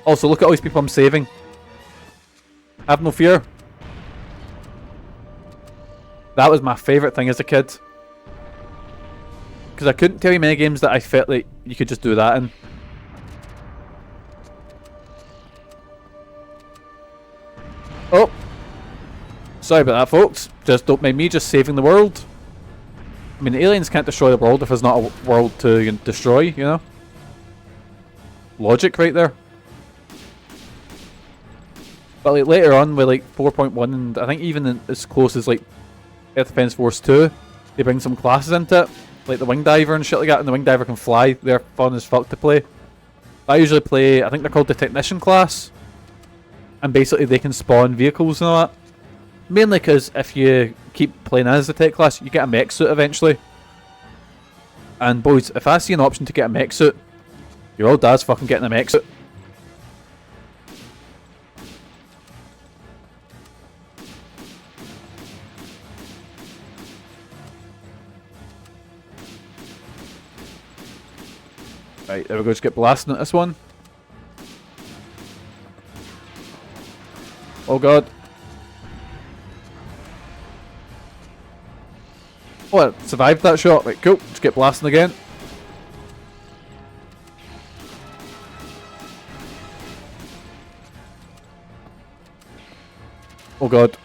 Also, look at all these people I'm saving. Have no fear. That was my favourite thing as a kid, because I couldn't tell you many games that I felt like you could just do that in. Oh, sorry about that, folks. Just don't mind me just saving the world. I mean, the aliens can't destroy the world if there's not a world to destroy, you know? Logic right there. But like later on with like 4.1, and I think even as close as like Air Defense Force 2, they bring some classes into it, like the Wing Diver and shit like that, and the Wing Diver can fly. They're fun as fuck to play. I usually play, I think they're called the Technician class. And basically they can spawn vehicles and all that. Mainly because if you keep playing as the tech class, you get a mech suit eventually. And boys, if I see an option to get a mech suit, your old dad's fucking getting a mech suit. Right, there we go, just get blasting at this one. Oh god. Oh, I survived that shot. Right, cool. Just get blasting again. Oh god.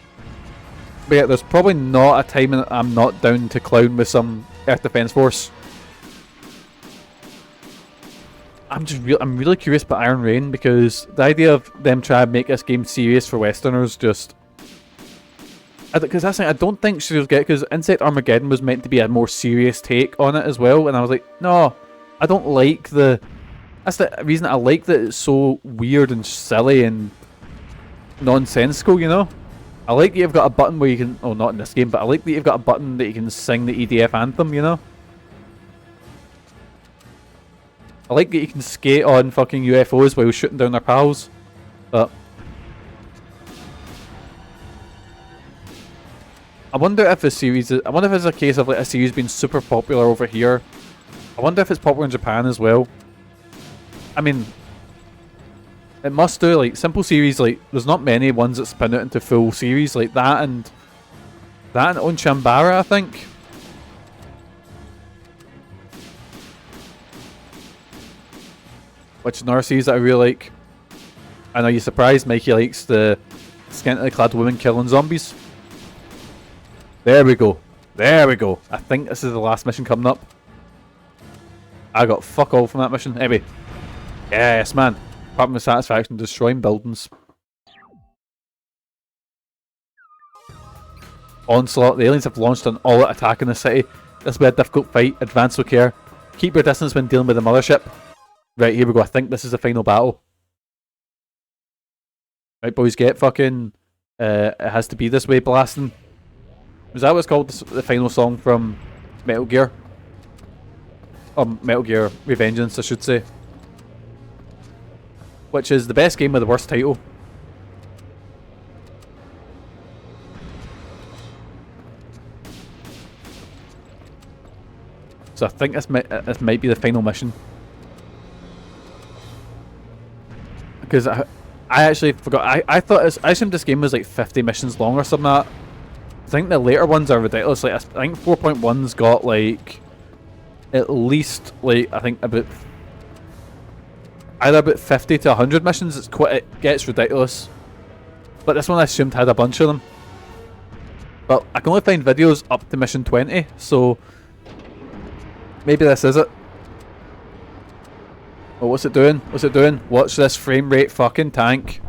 But yeah, there's probably not a time that I'm not down to clown with some Earth Defense Force. I'm really curious about Iron Rain, because the idea of them trying to make this game serious for Westerners just... Because that's the thing, I don't think she'll get, because Insect Armageddon was meant to be a more serious take on it as well, and I was like, no, I don't like the... That's the reason I like that it's so weird and silly and nonsensical, you know? I like that you've got a button where you can... Oh, not in this game, but I like that you've got a button that you can sing the EDF anthem, you know? I like that you can skate on fucking U.F.Os while shooting down their pals, but... I wonder if the series... I wonder if it's a case of like a series being super popular over here. I wonder if it's popular in Japan as well. I mean... It must do, like, simple series, like, there's not many ones that spin out into full series like that and... That and Onchambara, I think. Which is another series that I really like. And are you surprised Mikey likes the scantily clad women killing zombies? There we go. There we go. I think this is the last mission coming up. I got fuck all from that mission. Anyway. Yes, man. Apart from the satisfaction destroying buildings. Onslaught. The aliens have launched an all-out attack in the city. This will be a difficult fight. Advance with care. Keep your distance when dealing with the Mothership. Right, here we go. I think this is the final battle. Right, boys, get fucking... it has to be this way, blasting. Is that what's called, the final song from Metal Gear? Metal Gear Revengeance, I should say. Which is the best game with the worst title. So I think this might be the final mission. because I actually forgot. I thought I assumed this game was like 50 missions long or something like that. I think the later ones are ridiculous. Like I think 4.1's got like at least like I think about either about 50 to 100 missions. It gets ridiculous. But this one I assumed had a bunch of them. But I can only find videos up to mission 20, so maybe this is it. Oh, what's it doing? What's it doing? Watch this frame rate fucking tank.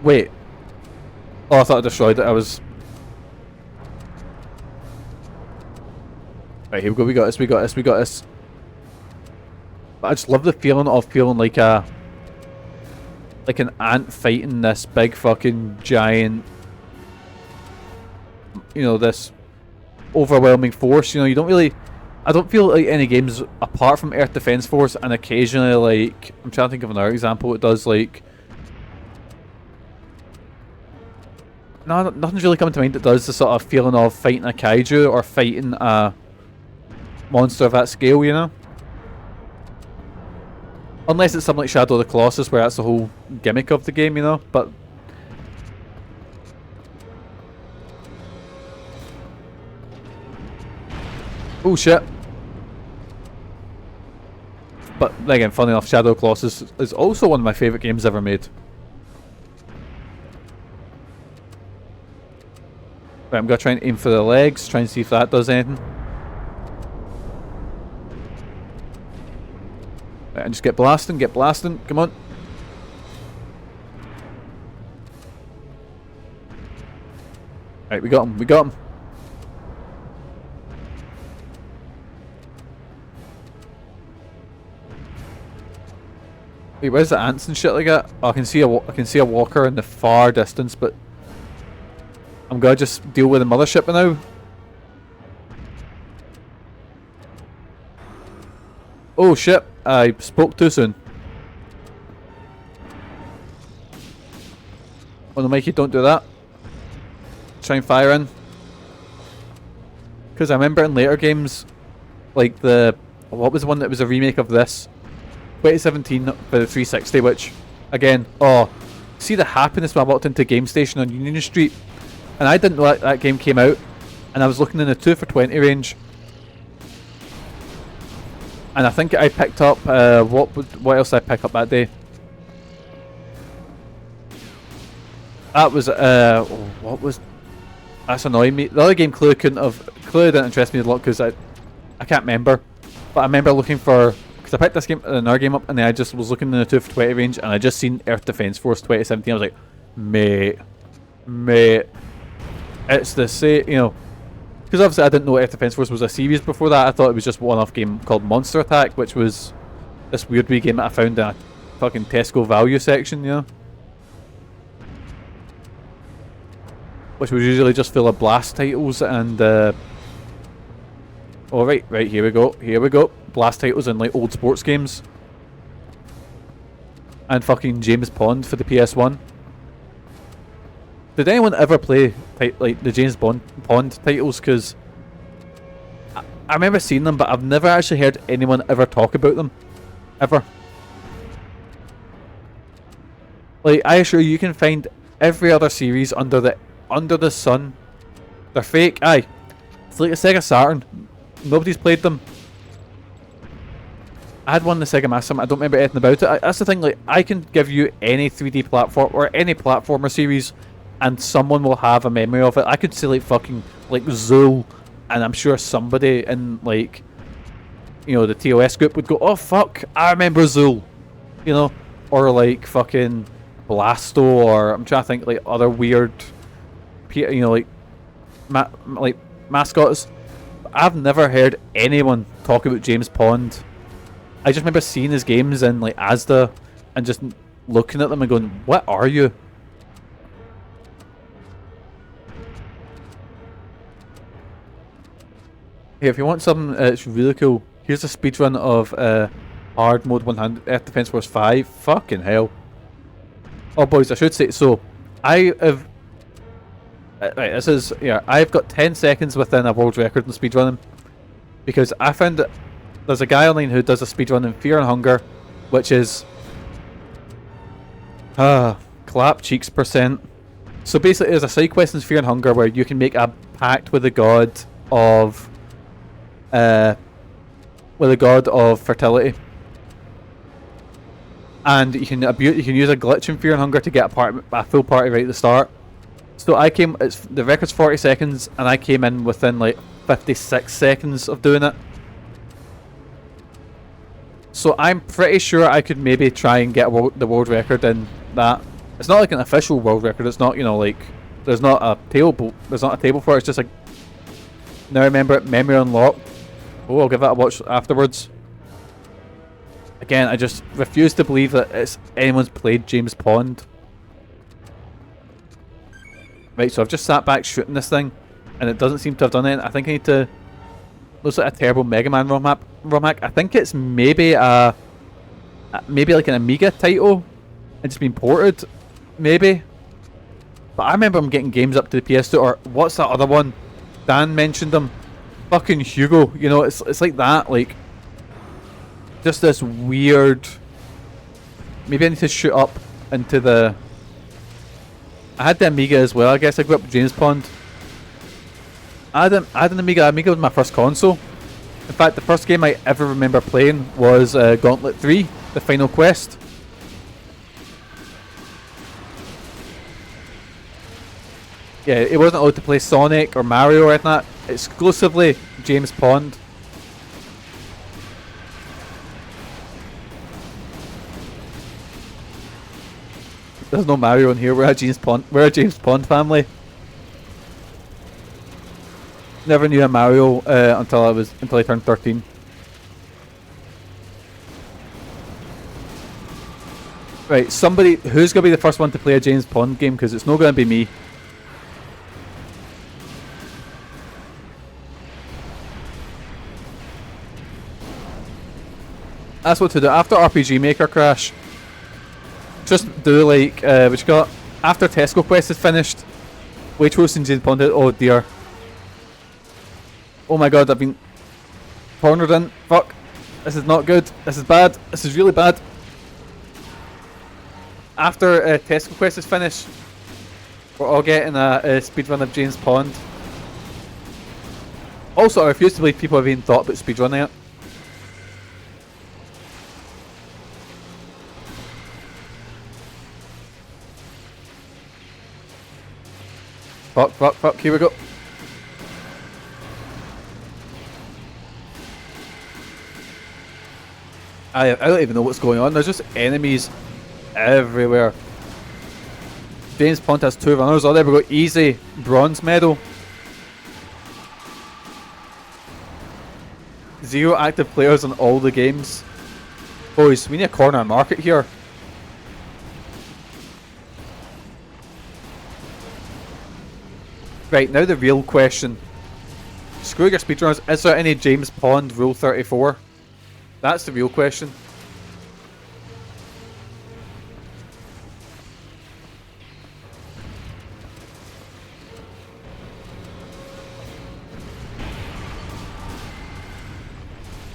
Wait. Oh, I thought I destroyed it. I was... Right, here we go. We got this. We got this. We got this. But I just love the feeling of feeling like an ant fighting this big fucking giant, you know, this overwhelming force. You know, you don't really... I don't feel like any games apart from Earth Defense Force and occasionally like... I'm trying to think of another example. It does like... No, nothing's really coming to mind that does the sort of feeling of fighting a kaiju or fighting a monster of that scale, you know? Unless it's something like Shadow of the Colossus, where that's the whole gimmick of the game, you know? But... Oh shit. But again, funny enough, Shadow of the Colossus is also one of my favourite games ever made. Right, I'm going to try and aim for the legs, try and see if that does anything. Right, and just get blasting, come on. Right, we got him, we got him. Wait, where's the ants and shit like that? Oh, I can see a walker in the far distance, but I'm gonna just deal with the mothership now. Oh shit, I spoke too soon. Oh no, Mikey, don't do that. Try and fire in. Because I remember in later games, like what was the one that was a remake of this? 2017 for the 360, which, again, oh, see the happiness when I walked into Game Station on Union Street, and I didn't know that game came out, and I was looking in the 2 for 20 range, and I think I picked up, what else did I pick up that day? That was, what was, that's annoying me. The other game clearly didn't interest me a lot because I can't remember, but I remember looking for, because I picked this game, another game up, and then I just was looking in the 2 for 20 range, and I just seen Earth Defense Force 2017, I was like, mate, it's the same, you know, because obviously I didn't know Earth Defense Force was a series before that. I thought it was just one-off game called Monster Attack, which was this weird wee game that I found in a fucking Tesco value section, you know, which was usually just full of blast titles and oh right, here we go, blast titles and like old sports games and fucking James Bond for the PS1. Did anyone ever play like the James Bond titles? Because I remember seeing them, but I've never actually heard anyone ever talk about them, ever. Like, I assure you, you can find every other series under the sun. They're fake. Aye, it's like a Sega Saturn. Nobody's played them. I had one in the Sega Master. I don't remember anything about it. That's the thing. Like, I can give you any 3D platform or any platformer series, and someone will have a memory of it. I could say like fucking like Zool, and I'm sure somebody in like, you know, the TOS group would go, "Oh fuck, I remember Zool," you know, or like fucking Blasto, or I'm trying to think like other weird, you know, like like mascots. I've never heard anyone talk about James Bond. I just remember seeing his games in like Asda and just looking at them and going, "What are you?" Hey, if you want something that's really cool, here's a speedrun of hard mode 100 Earth Defense Force 5. Fucking hell. Oh, boys, I should say, so, I have... Right, this is... Yeah, I've got 10 seconds within a world record in speedrunning. Because I found that there's a guy online who does a speedrun in Fear and Hunger, which is... clap cheeks %. So basically, there's a side quest in Fear and Hunger where you can make a pact with the god of... with the god of fertility. And you can use a glitch in Fear and Hunger to get a full party right at the start. So I came... the record's 40 seconds, and I came in within like 56 seconds of doing it. So I'm pretty sure I could maybe try and get the world record in that. It's not like an official world record. It's not, you know, like there's not a table. There's not a table for it. It's just like, now remember it, memory unlocked. Oh, I'll give that a watch afterwards. Again, I just refuse to believe that anyone's played James Pond. Right, so I've just sat back shooting this thing, and it doesn't seem to have done it. I think I need to... Looks like a terrible Mega Man ROM hack. I think it's maybe maybe like an Amiga title, and it's been ported, maybe. But I remember I'm getting games up to the PS2, or what's that other one? Dan mentioned them. Fucking Hugo, you know, it's like that, like just this weird. Maybe I need to shoot up into the... I had the Amiga as well. I guess I grew up with James Pond. I had an Amiga. Amiga was my first console. In fact, the first game I ever remember playing was Gauntlet 3, The Final Quest. Yeah, it wasn't allowed to play Sonic or Mario or anything like that. Exclusively James Pond. There's no Mario in here. We're a James Pond family. Never knew a Mario until I turned 13. Right, somebody who's gonna be the first one to play a James Pond game, because it's not gonna be me. That's what to do after RPG Maker crash. Just do like what you got after Tesco Quest is finished. Waitrose and James Pond. Oh dear. Oh my god, I've been cornered in. Fuck. This is not good. This is bad. This is really bad. After Tesco Quest is finished, we're all getting a speedrun of James Pond. Also, I refuse to believe people have even thought about speedrunning it. Fuck, here we go. I don't even know what's going on. There's just enemies everywhere. James Pond has 2 runners. Oh, there we go. Easy. Bronze medal. 0 active players in all the games. Boys, we need a corner market here. Right, now the real question. Screw your speedrunners. Is there any James Pond Rule 34? That's the real question.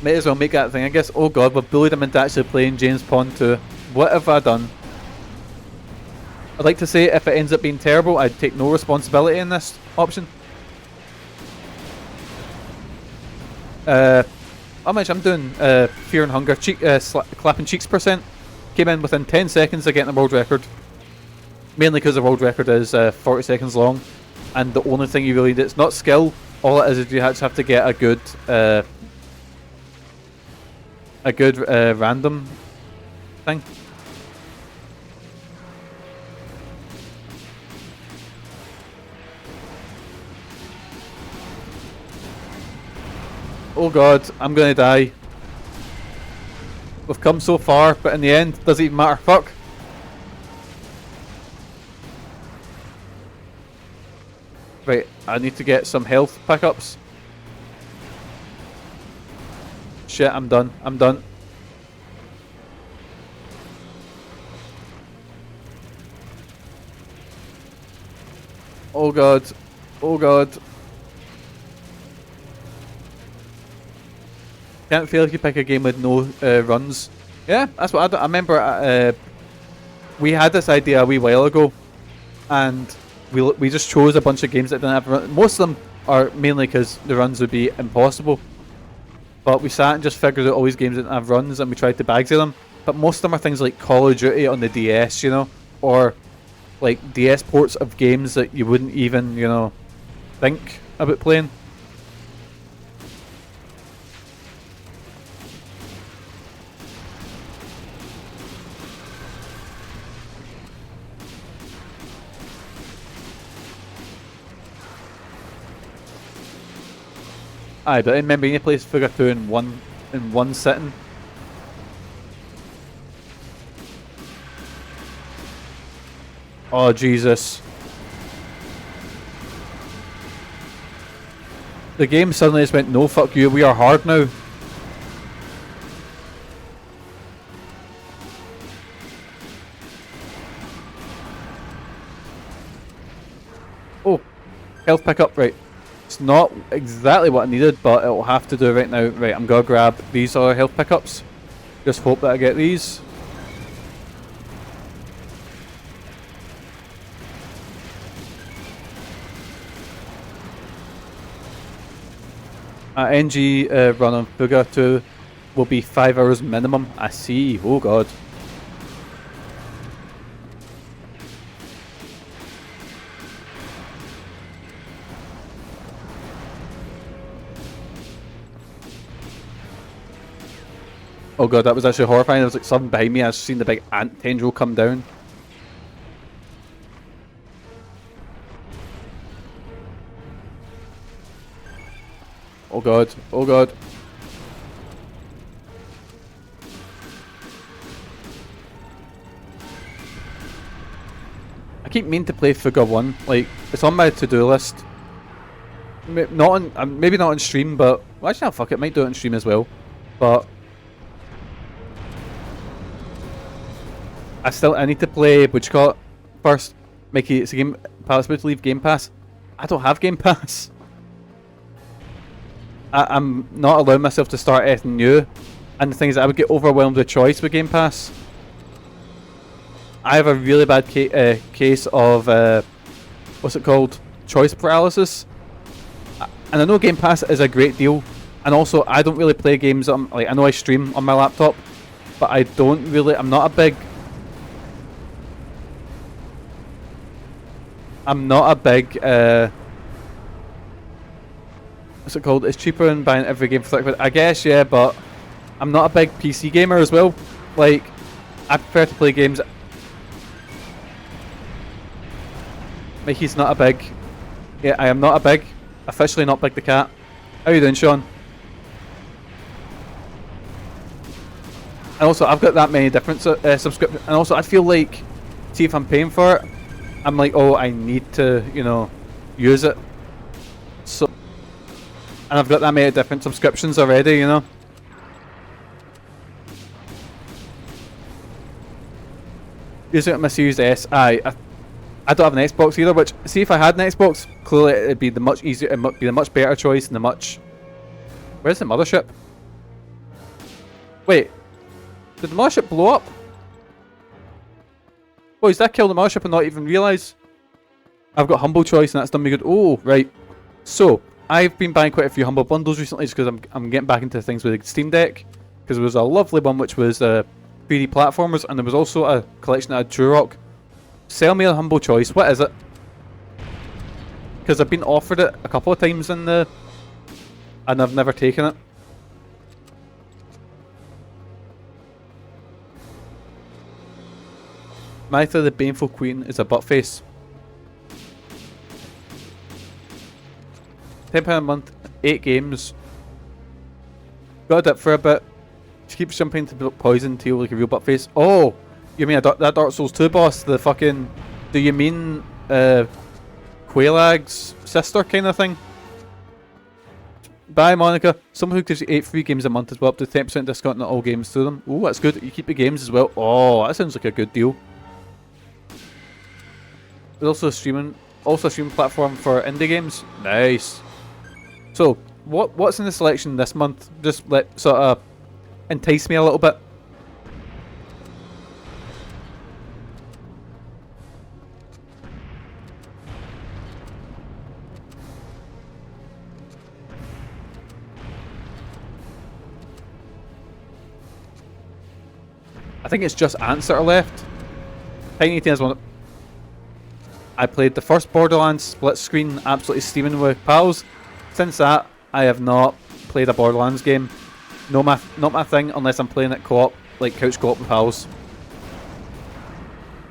Might as well make that thing, I guess. Oh god, we've bullied him into actually playing James Pond 2. What have I done? I'd like to say if it ends up being terrible, I'd take no responsibility in this option. How much I'm doing? Fear and Hunger, clapping cheeks %. Came in within 10 seconds of getting the world record. Mainly because the world record is 40 seconds long. And the only thing you really need, it's not skill. All it is you just have to get a good random thing. Oh god, I'm gonna die. We've come so far, but in the end, doesn't even matter. Fuck. Right, I need to get some health pickups. Shit, I'm done. I'm done. Oh god. Oh god. Can't fail if you pick a game with no runs. Yeah, that's what I remember. We had this idea a wee while ago, and we just chose a bunch of games that didn't have runs. Most of them are mainly because the runs would be impossible. But we sat and just figured out all these games that didn't have runs, and we tried to bagsy them. But most of them are things like Call of Duty on the DS, you know, or like DS ports of games that you wouldn't even, you know, think about playing. Aye, but I remember you play Figure 2 in one sitting. Oh Jesus. The game suddenly just went, no fuck you, we are hard now. Oh, health pickup, right. It's not exactly what I needed, but it'll have to do right now. Right, I'm gonna grab these other health pickups. Just hope that I get these. NG run on Fuga 2 will be 5 hours minimum. I see. Oh god. Oh god, that was actually horrifying. There was like something behind me. I just seen the big ant tendril come down. Oh god, oh god. I keep meaning to play Fuga 1. Like, it's on my to-do list. Not on, maybe not on stream, but well, actually, no, fuck it. Might do it on stream as well. But I need to play, what you call it, first. Mikey, it's a game, Palace about to leave Game Pass. I don't have Game Pass. I'm not allowing myself to start anything new. And the thing is, I would get overwhelmed with choice with Game Pass. I have a really bad case of, what's it called? Choice paralysis. And I know Game Pass is a great deal. And also, I don't really play games, like, I know I stream on my laptop. But I don't really, I'm not a big what's it called? It's cheaper than buying every game for £30. I guess, yeah, but I'm not a big PC gamer as well. Like, I prefer to play games. Mikey's not a big. Yeah, I am not a big. Officially not Big the Cat. How you doing, Sean? And also, I've got that many different subscriptions. And also, I feel like, see if I'm paying for it, I'm like, oh, I need to, you know, use it. So, and I've got that many different subscriptions already, you know. Using it on my Series S, I don't have an Xbox either, which, see if I had an Xbox, clearly it'd be the much easier, it'd be the much better choice and the much... Where's the Mothership? Wait, did the Mothership blow up? Oh, did that kill the Mothership and not even realise? I've got Humble Choice and that's done me good. Oh, right. So, I've been buying quite a few Humble Bundles recently just because I'm getting back into things with the Steam Deck. Because there was a lovely one which was 3D platformers, and there was also a collection that had Turok. Sell me a Humble Choice. What is it? Because I've been offered it a couple of times in the... and I've never taken it. Martha the Baneful Queen is a butt face. £10 a month, 8 games. Got a dip for a bit. She keeps jumping into poison tail like a real butt face. Oh! You mean that Dark Souls 2 boss? The fucking... Do you mean... Quailag's sister kind of thing? Bye, Monica. Someone who gives you 8 free games a month as well, up to 10% discount on all games to them. Oh, that's good. You keep the games as well. Oh, that sounds like a good deal. There's also streaming. also a streaming platform for indie games. Nice. So, what's in the selection this month? Just let sort of entice me a little bit. I think it's just Ants that are left. Tiny Tina's one. I played the first Borderlands split screen, absolutely steaming with pals. Since that, I have not played a Borderlands game. Not my thing unless I'm playing it co-op, like couch co-op with pals.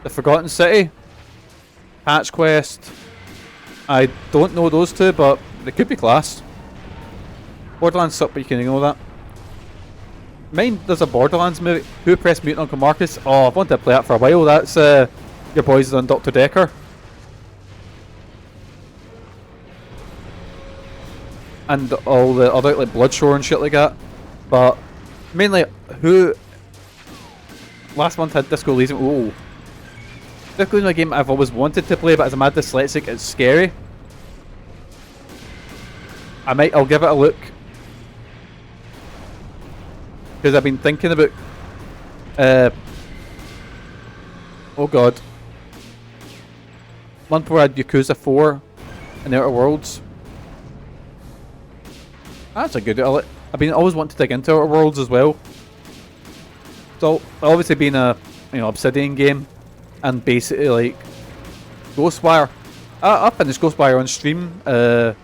The Forgotten City, Patch Quest. I don't know those two, but they could be class. Borderlands suck, but you can ignore that. Mind there's a Borderlands movie. Who Pressed Mute Uncle Marcus? Oh, I've wanted to play that for a while. That's your boys on Dr. Decker. And all the other like Bloodshore and shit like that. But mainly who last month had Disco Elysium. Oh. Disco Elysium, a game I've always wanted to play, but as a mad dyslexic it's scary. I'll give it a look. Because I've been thinking about oh god. Month where I had Yakuza 4 and Outer Worlds. That's a good. I've been always wanting to dig into Outer Worlds as well. So obviously being a Obsidian game and basically like Ghostwire. I finished Ghostwire on stream about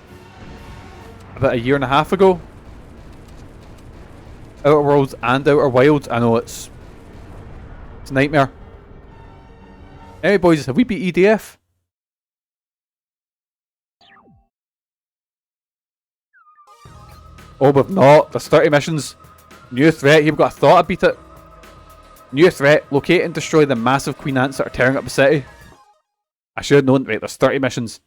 a year and a half ago. Outer Worlds and Outer Wilds. I know it's a nightmare. Anyway, boys, have we beat EDF? Oh, we've not. There's 30 missions. New threat. You've got a thought I beat it. New threat. Locate and destroy the massive queen ants that are tearing up the city. I should have known. Right, there's 30 missions.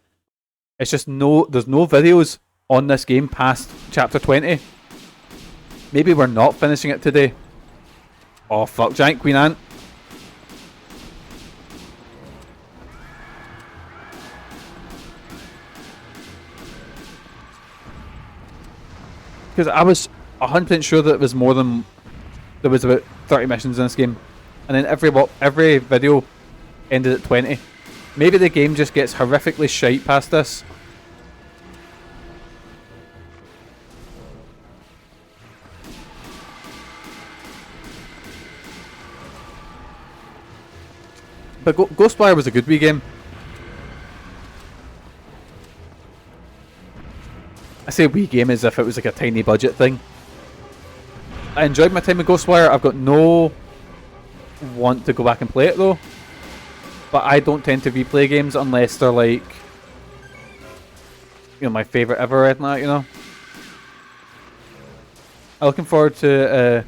It's just there's no videos on this game past chapter 20. Maybe we're not finishing it today. Oh fuck, giant queen ant. Because I was 100% sure that it was more than there was about 30 missions in this game, and then every video ended at 20. Maybe the game just gets horrifically shite past this. But Ghostwire was a good wee game. I say wee game as if it was like a tiny budget thing. I enjoyed my time with Ghostwire. I've got no want to go back and play it though. But I don't tend to replay games unless they're like, my favourite ever or anything like that, I'm looking forward to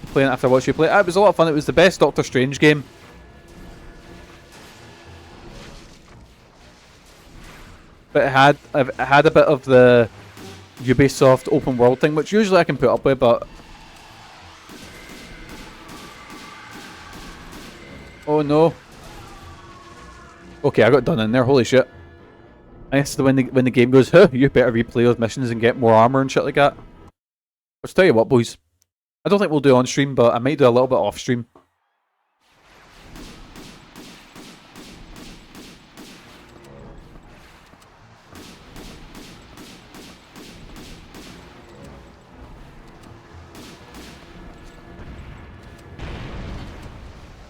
playing it after I watched you play. It was a lot of fun. It was the best Doctor Strange game. But it had a bit of the Ubisoft open world thing, which usually I can put up with, but oh no. Okay, I got done in there, holy shit. I guess when the game goes, huh, you better replay those missions and get more armor and shit like that. Let's tell you what, boys. I don't think we'll do on stream, but I might do a little bit off stream.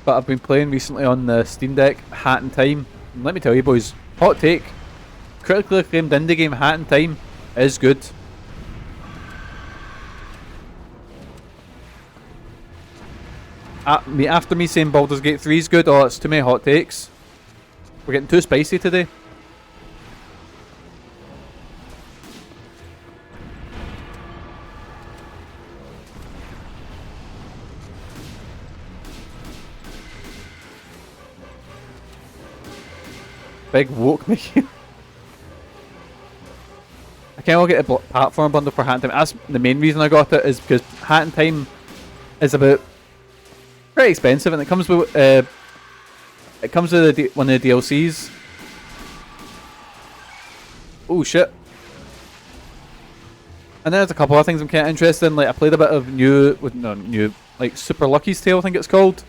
But I've been playing recently on the Steam Deck, Hat in Time. And let me tell you, boys, hot take. Critically acclaimed indie game Hat in Time is good. After me saying Baldur's Gate 3 is good, oh, it's too many hot takes. We're getting too spicy today. Big woke Mikey. I can't get a platform bundle for Hat in Time. That's the main reason I got it, is because Hat in Time is about pretty expensive, and it comes with one of the DLCs, Oh shit. And then there's a couple of things I'm kind of interested in. Like I played a bit of like Super Lucky's Tale, I think it's called,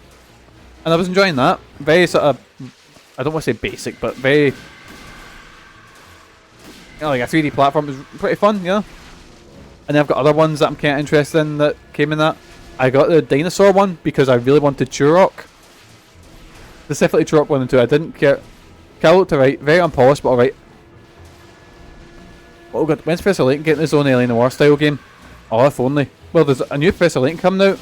and I was enjoying that. Very sort of, I don't want to say basic, but very, you know, like a 3D platform is pretty fun, you know. And then I've got other ones that I'm kind of interested in that came in that. I got the dinosaur one because I really wanted Turok. Specifically Turok 1 and 2. I didn't care. Cal looked alright, very unpolished, but alright. Oh god, when's Professor Layton getting his own Alien War style game? Oh, if only. Well, there's a new Professor Layton coming out.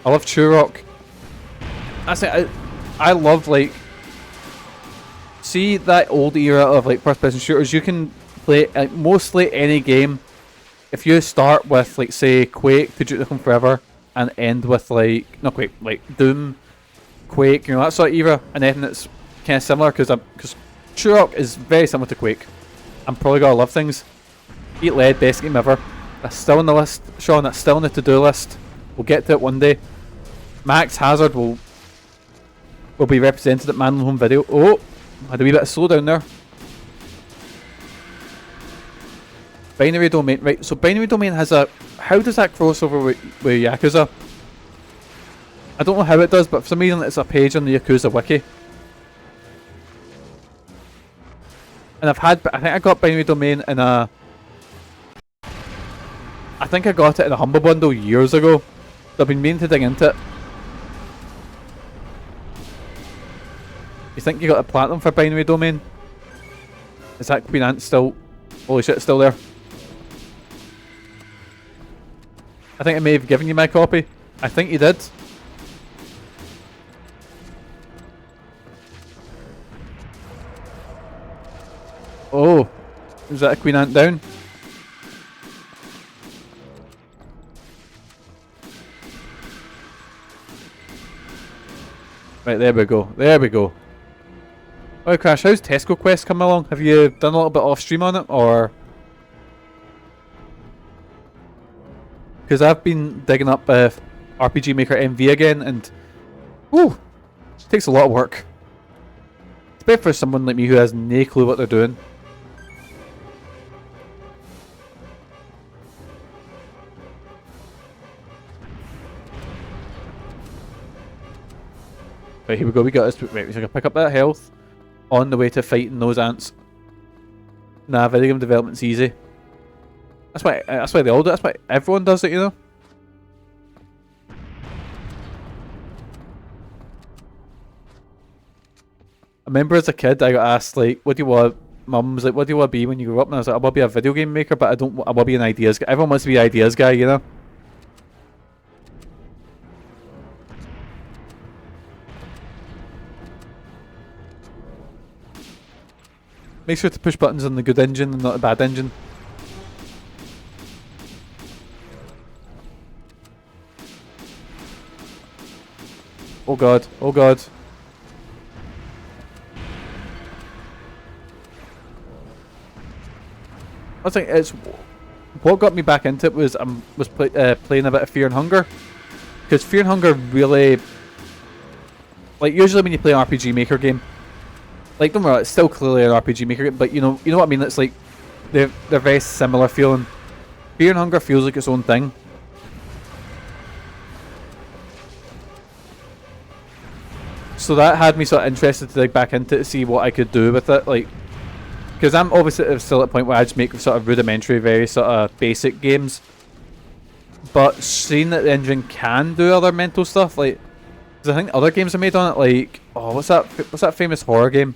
I love Turok. I love, like, see that old era of like first person shooters. You can play like mostly any game if you start with like say Quake to Duke Nukem Forever and end with like not Quake, like Doom, Quake, you know, that sort of era, and then it's kind of similar because Turok is very similar to Quake. I'm probably gonna love things. Eat Lead, best game ever. That's still on the list, Sean. That's still on the to-do list. We'll get to it one day. Max Hazard will be represented at Man on Home Video. Oh, had a wee bit of slowdown there. Binary Domain, right? So Binary Domain has a. How does that cross over with Yakuza? I don't know how it does, but for some reason it's a page on the Yakuza wiki. And I think I got Binary Domain in a. I think I got it in a Humble Bundle years ago. So I've been meaning to dig into it. You think you got a platinum for Binary Domain? Is that Queen Ant still? Holy shit, it's still there. I think I may have given you my copy. I think you did. Oh, is that a Queen Ant down? Right, there we go. There we go. Oh, Crash, how's Tesco Quest coming along? Have you done a little bit off stream on it, or? Because I've been digging up RPG Maker MV again, and whew, it takes a lot of work. Especially for someone like me who has no clue what they're doing. Right, here we go. We got this. Right, we're gonna pick up that health on the way to fighting those ants. Nah, video game development's easy. That's why they all do it. That's why everyone does it, you know. I remember as a kid, I got asked like, "What do you want?" Mum was like, "What do you want to be when you grow up?" And I was like, "I want to be a video game maker, but I want to be an ideas guy." Everyone wants to be an ideas guy, you know. Make sure to push buttons on the good engine and not the bad engine. Oh god, oh god. I think it's what got me back into it was playing a bit of Fear and Hunger, because Fear and Hunger really, like, usually when you play an RPG Maker game, like, don't worry, it's still clearly an RPG Maker game, but you know what I mean. It's like they're very similar feeling. Fear and Hunger feels like its own thing. So that had me sort of interested to dig back into it to see what I could do with it, like, because I'm obviously still at a point where I just make sort of rudimentary, very sort of basic games. But seeing that the engine can do other mental stuff, like, because I think other games are made on it, like, oh, what's that famous horror game?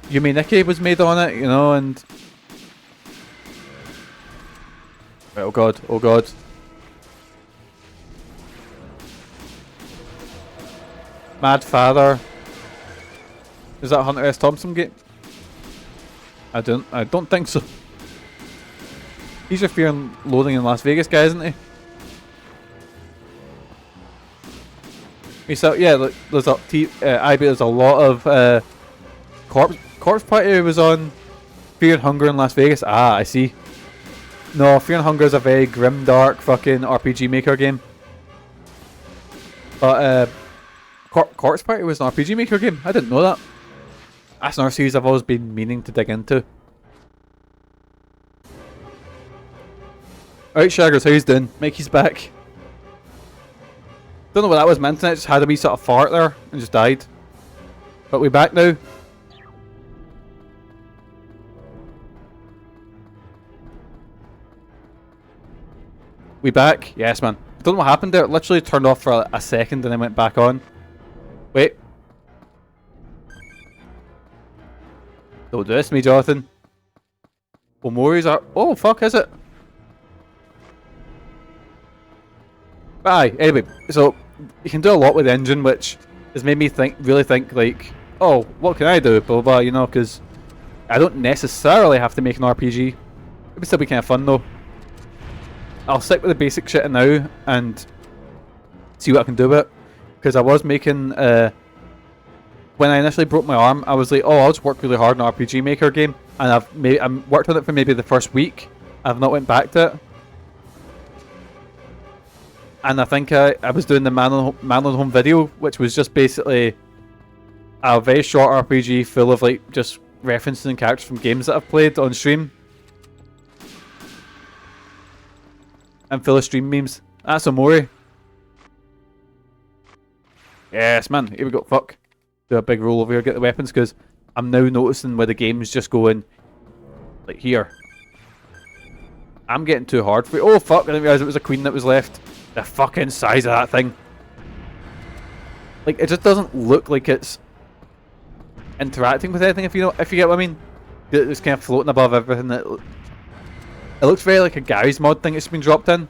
Yume Nikki was made on it, you know, and right, oh god, oh god. Mad Father. Is that Hunter S. Thompson game? I don't think so. He's your Fear and Loathing in Las Vegas guy, isn't he? So yeah, look, there's a lot of Corpse Party was on Fear and Hunger in Las Vegas. Ah, I see. No, Fear and Hunger is a very grim, dark fucking RPG Maker game. But Corpse Party was an RPG Maker game. I didn't know that. That's another series I've always been meaning to dig into. Alright, Shaggers, how you doing? Mikey's back. Don't know what that was, my internet just had a wee sort of fart there and just died. But we're back now. We back? Yes, man. I don't know what happened there. It literally turned off for a second and then went back on. Wait. Don't do this to me, Jonathan. Oh, Maury's are. Oh, fuck, is it? Aye, anyway, so you can do a lot with the engine, which has made me really think, like, oh, what can I do? Blah, blah, blah, you know, because I don't necessarily have to make an RPG. It would still be kind of fun, though. I'll stick with the basic shit now and see what I can do with it. Because I was making, when I initially broke my arm, I was like, oh, I'll just work really hard in an RPG Maker game. And I've worked on it for maybe the first week. I've not went back to it. And I think I was doing the Man on Home video, which was just basically a very short RPG full of like just referencing characters from games that I've played on stream. And full of stream memes. That's Omori. Yes, man. Here we go. Fuck. Do a big roll over here, get the weapons, because I'm now noticing where the game's just going. Like here. I'm getting too hard for it. Oh, fuck. I didn't realise it was a queen that was left. The fucking size of that thing. Like, it just doesn't look like it's interacting with anything, if you get what I mean. It's kind of floating above everything. It looks very like a Gary's mod thing that's been dropped in.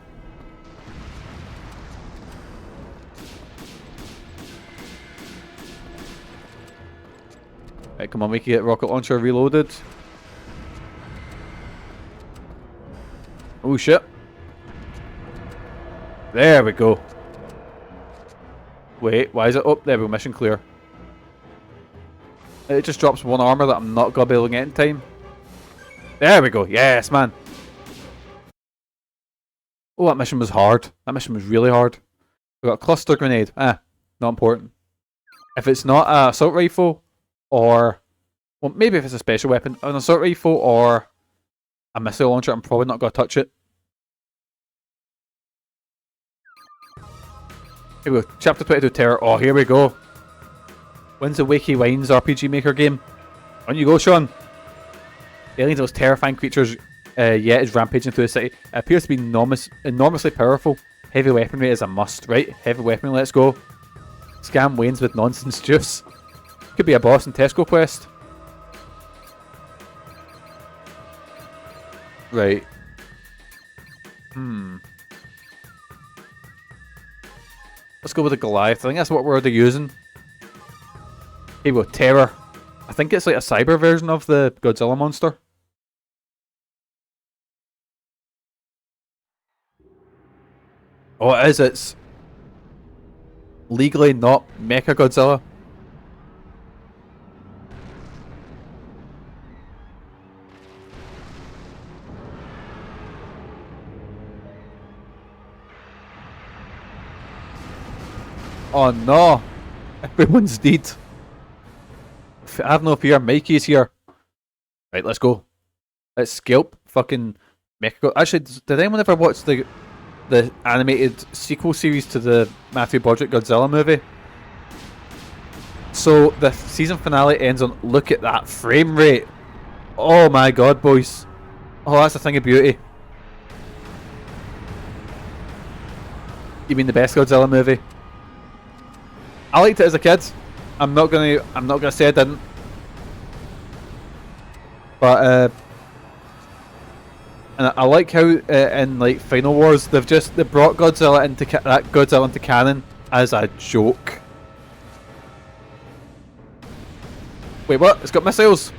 Right, come on, we can get rocket launcher reloaded. Oh shit. There we go. Wait, why is it up? There we go, mission clear. It just drops one armor that I'm not going to be able to get in time. There we go, yes man. Oh, that mission was hard. That mission was really hard. We got a cluster grenade. Not important. If it's not an assault rifle, or... well, maybe if it's a special weapon. An assault rifle or a missile launcher, I'm probably not going to touch it. Here we go. Chapter 22 Terror. Oh, here we go. When's the Wakey Wines RPG Maker game? On you go, Sean. The aliens, those terrifying creatures, yet is rampaging through the city. It appears to be enormously powerful. Heavy weaponry is a must, right? Heavy weaponry, let's go. Scam Waynes with nonsense juice. Could be a boss in Tesco quest. Right. Let's go with the Goliath. I think that's what we're already using. Here we go, Terror. I think it's like a cyber version of the Godzilla monster. Oh, it is. It's legally not Mecha Godzilla. Oh no! Everyone's dead. I have no fear. Mikey's here. Right, let's go. Let's scalp fucking Mecha. Actually, did anyone ever watch the animated sequel series to the Matthew Broderick Godzilla movie? So the season finale ends on, look at that frame rate. Oh my god, boys. Oh, that's a thing of beauty. You mean the best Godzilla movie? I liked it as a kid. I'm not gonna say I didn't. But and I like how in like Final Wars they brought Godzilla into canon as a joke. Wait, what? It's got missiles.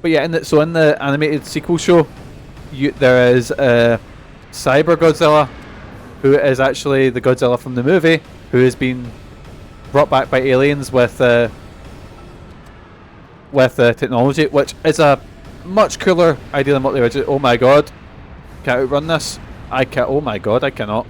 But yeah, in the animated sequel show, there is Cyber Godzilla, who is actually the Godzilla from the movie, who has been brought back by aliens with technology, which is a much cooler idea than what the original. Oh my god, can't outrun this. I can't. Oh my god, I cannot.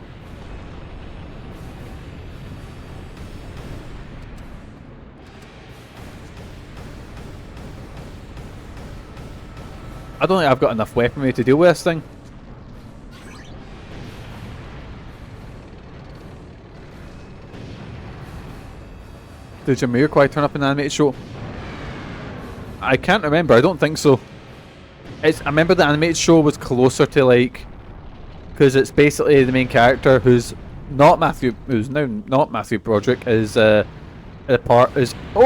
I don't think I've got enough weaponry to deal with this thing. Did Jamiroquai turn up in the animated show? I can't remember. I don't think so. I remember the animated show was closer to like, because it's basically the main character who's now not Matthew Broderick is oh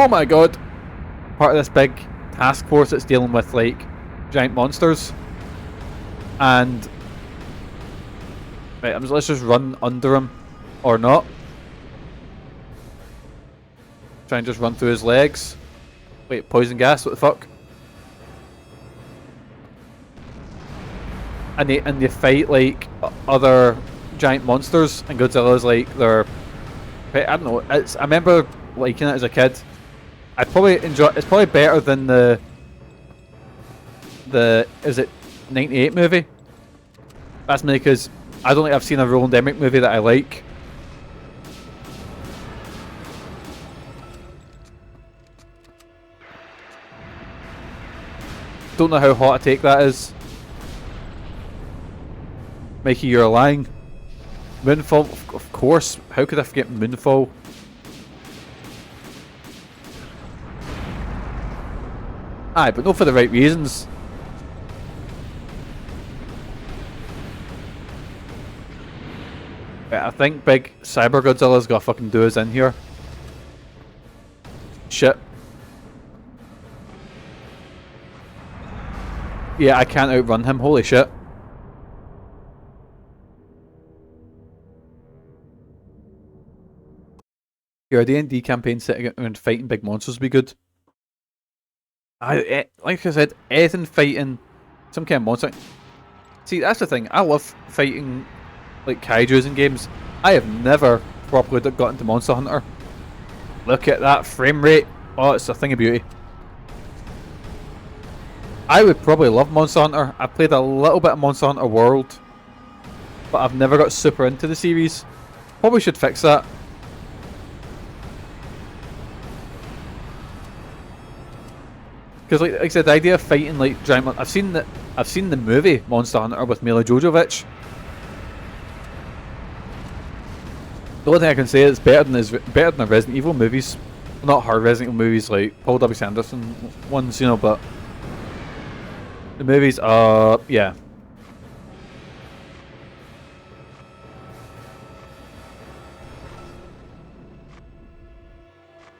my god, part of this big task force that's dealing with like giant monsters. And right, let's just run under him or not. Try and just run through his legs. Wait, poison gas? What the fuck? And they fight like other giant monsters, and Godzilla's like their. I don't know. I remember liking it as a kid. I probably enjoy. It's probably better than the is it '98 movie? That's me because I don't think I've seen a Roland Emmerich movie that I like. Don't know how hot a take that is. Mikey, you're lying. Moonfall, of course. How could I forget Moonfall? Aye, but not for the right reasons. I think big Cyber Godzilla's got to fucking do us in here. Shit. Yeah, I can't outrun him. Holy shit. Your D&D campaign sitting around fighting big monsters would be good. Like I said, anything fighting some kind of monster. See, that's the thing. I love fighting like kaijus in games. I have never properly got into Monster Hunter. Look at that frame rate. Oh, it's a thing of beauty. I would probably love Monster Hunter. I played a little bit of Monster Hunter World, but I've never got super into the series. Probably should fix that. Because like I said, the idea of fighting like giant I've seen the movie Monster Hunter with Mila Jovovich. The only thing I can say is better than the Resident Evil movies. Well, not her Resident Evil movies like Paul W. Sanderson ones, you know, but the movies, yeah.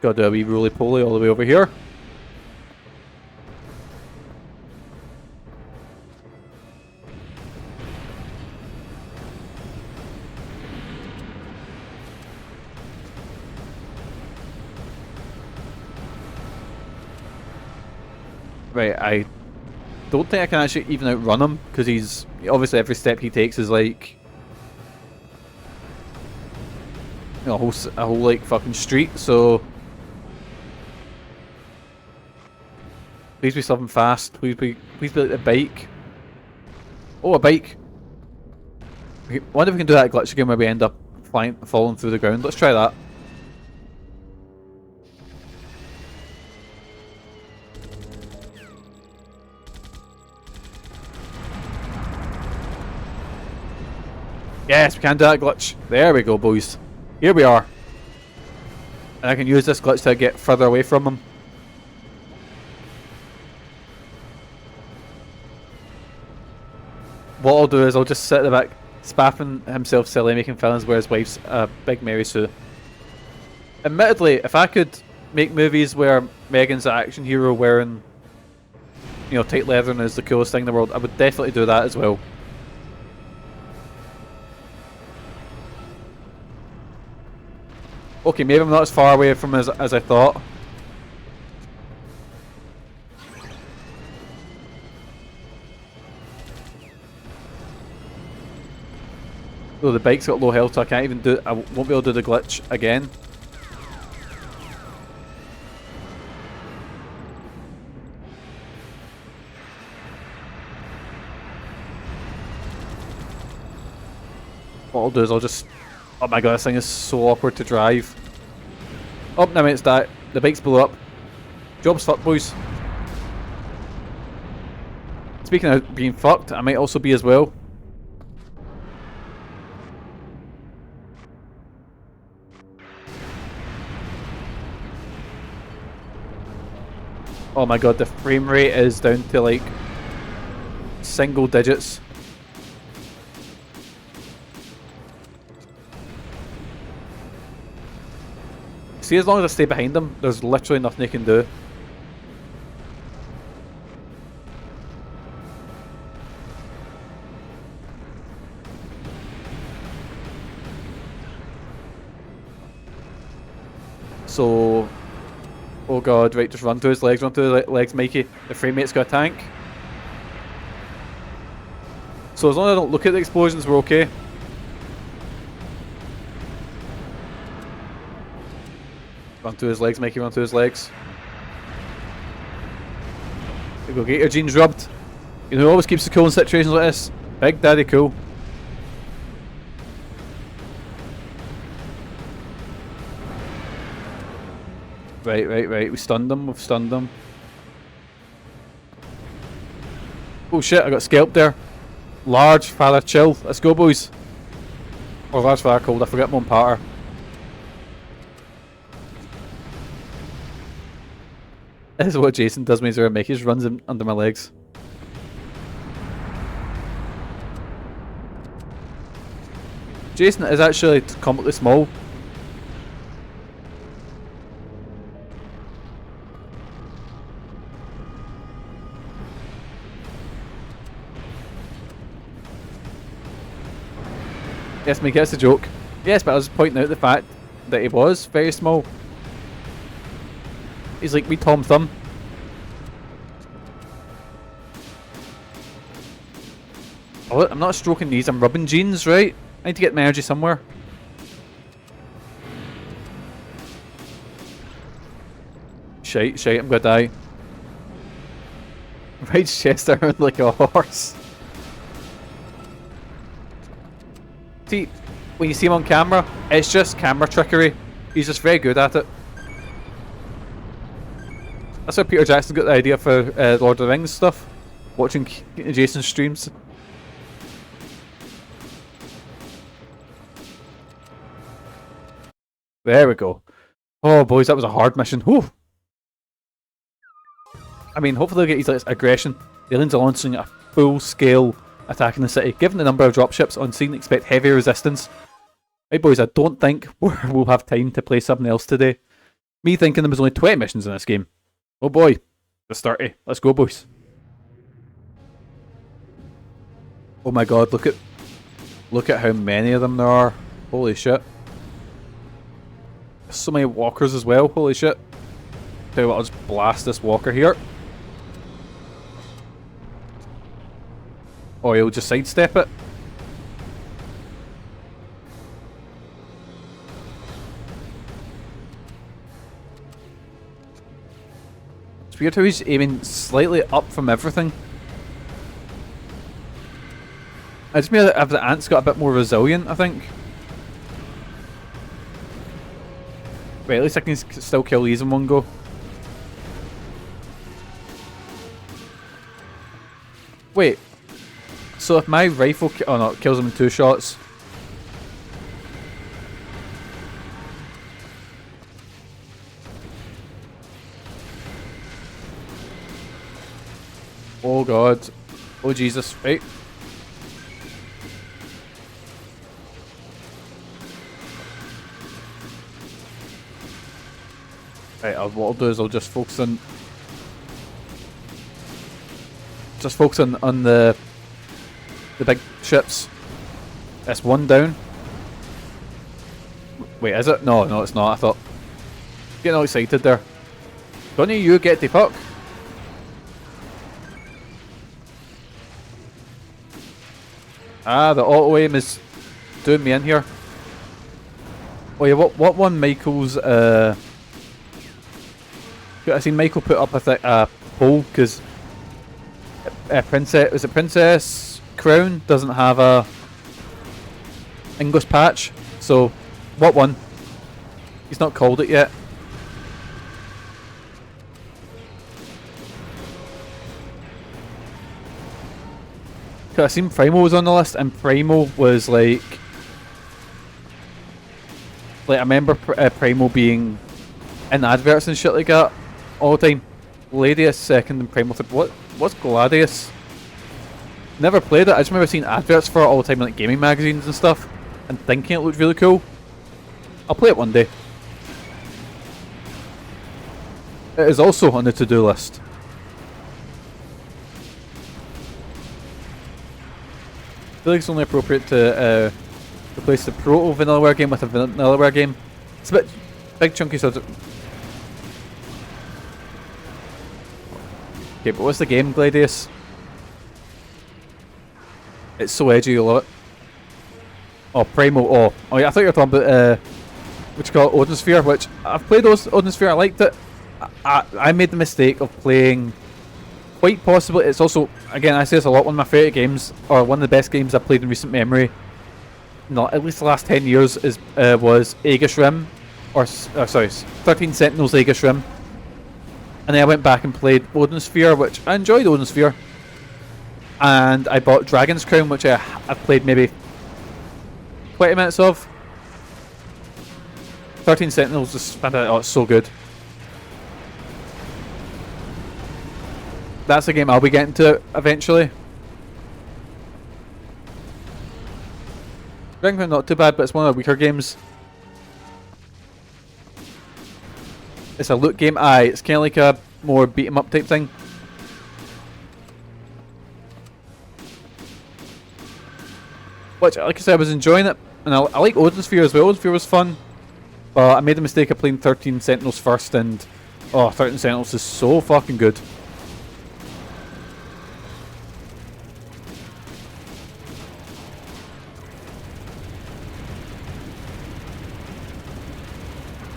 Gotta do a wee roly-poly all the way over here. Right, I don't think I can actually even outrun him, because he's obviously every step he takes is like, you know, a whole like fucking street. So please be something fast. Please be like a bike. Oh, a bike. I wonder if we can do that glitch again where we end up falling through the ground. Let's try that. Yes, we can do that glitch. There we go, boys. Here we are. And I can use this glitch to get further away from him. What I'll do is I'll just sit at the back, spaffing himself silly, making villains wear his wife's big Mary suit. Admittedly, if I could make movies where Megan's the action hero wearing, you know, tight leather and is the coolest thing in the world, I would definitely do that as well. Okay, maybe I'm not as far away from as I thought. Though the bike's got low health, so I can't even do it. I won't be able to do the glitch again. What I'll do is I'll just... Oh my god, this thing is so awkward to drive. Oh, no, it's that. The bike's blew up. Job's fucked, boys. speaking of being fucked, I might also be as well. Oh my god, the frame rate is down to like single digits. See, as long as I stay behind them, there's literally nothing they can do. So, oh god, right, just run to his legs, Mikey. The frame rate's got a tank. So as long as I don't look at the explosions, we're okay. Run to his legs, Mikey, run to his legs. You go, get your jeans rubbed. You know who always keeps the cool in situations like this? Big Daddy Cool. Right. We stunned them. We've stunned them. Oh shit, I got scalped there. Large Father Chill. Let's go, boys. Or Large Father Cold. I forget my own patter. This is what Jason does when he's around Mickey. He just runs him under my legs. Jason is actually completely small. Yes, Mickey, that's a joke. Yes, but I was pointing out the fact that he was very small. He's like wee Tom Thumb. Oh, I'm not stroking these, I'm rubbing jeans, right? I need to get my energy somewhere. Shite, I'm gonna die. Rides chest around like a horse. See, when you see him on camera, it's just camera trickery. He's just very good at it. That's how Peter Jackson got the idea for Lord of the Rings stuff. Watching Jason's streams. There we go. Oh boys, that was a hard mission. Whew. I mean, hopefully they'll get his aggression. The aliens are launching a full-scale attack in the city. Given the number of dropships on scene, expect heavy resistance. Right boys, I don't think we'll have time to play something else today. Me thinking there was only 20 missions in this game. Oh boy, there's 30. Let's go, boys. Oh my god, look at how many of them there are. Holy shit. So many walkers as well, holy shit. Tell you what, I'll just blast this walker here. Oh, he'll just sidestep it. It's weird how he's aiming slightly up from everything. I just mean that the ants got a bit more resilient, I think. Wait, at least I can still kill these in one go. Wait. So if my rifle... Oh no, it kills them in 2 shots. Oh god. Oh Jesus. Right. Right, what I'll do is I'll just focus on... Just focus on the big ships. That's one down. Wait, is it? No, it's not. I thought... Getting all excited there. Don't you get the fuck? Ah, the auto aim is doing me in here. Oh yeah, what one Michael's I seen Michael put up a poll because Princess Crown doesn't have a English patch. So what one? He's not called it yet. 'Cause I seen Primal was on the list, and Primal was like I remember Primal being in adverts and shit like that all the time. Gladius second and Primal third. What's Gladius? Never played it. I just remember seeing adverts for it all the time in like gaming magazines and stuff, and thinking it looked really cool. I'll play it one day. It is also on the to-do list. I feel like it's only appropriate to replace the proto Vanillaware game with a Vanillaware game. It's a bit big chunky, so okay, but what's the game, Gladius? It's so edgy, you love it. Oh, Primal. Oh yeah, I thought you were talking about what you call it, Odin Sphere, which I've played Odin Sphere. I liked it. I made the mistake of playing. Quite possibly, it's also, again, I say this a lot, one of my favourite games, or one of the best games I've played in recent memory, not at least the last 10 years, was Aegis Rim, or sorry, 13 Sentinels Aegis Rim. And then I went back and played Odin Sphere, which I enjoyed Odin Sphere. And I bought Dragon's Crown, which I've played maybe 20 minutes of. 13 Sentinels is it's so good. That's a game I'll be getting to eventually. Dragon's Crown not too bad, but it's one of the weaker games. It's a loot game. Aye, it's kind of like a more beat 'em up type thing. Which, like I said, I was enjoying it, and I like Odin Sphere as well. Odin Sphere was fun, but I made the mistake of playing 13 Sentinels first, and 13 Sentinels is so fucking good.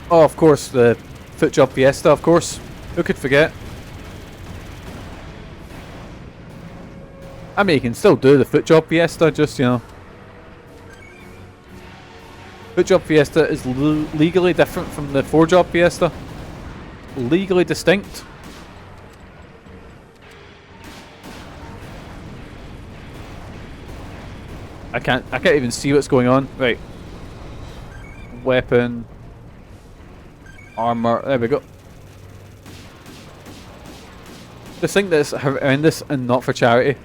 Oh, of course, the Foot Job Fiesta, of course. Who could forget? I mean, you can still do the Foot Job Fiesta, just, you know. Foot Job Fiesta is legally different from the 4-Job Fiesta. Legally distinct. I can't even see what's going on. Right. Weapon. Armor. There we go. Just think that it's horrendous and not for charity.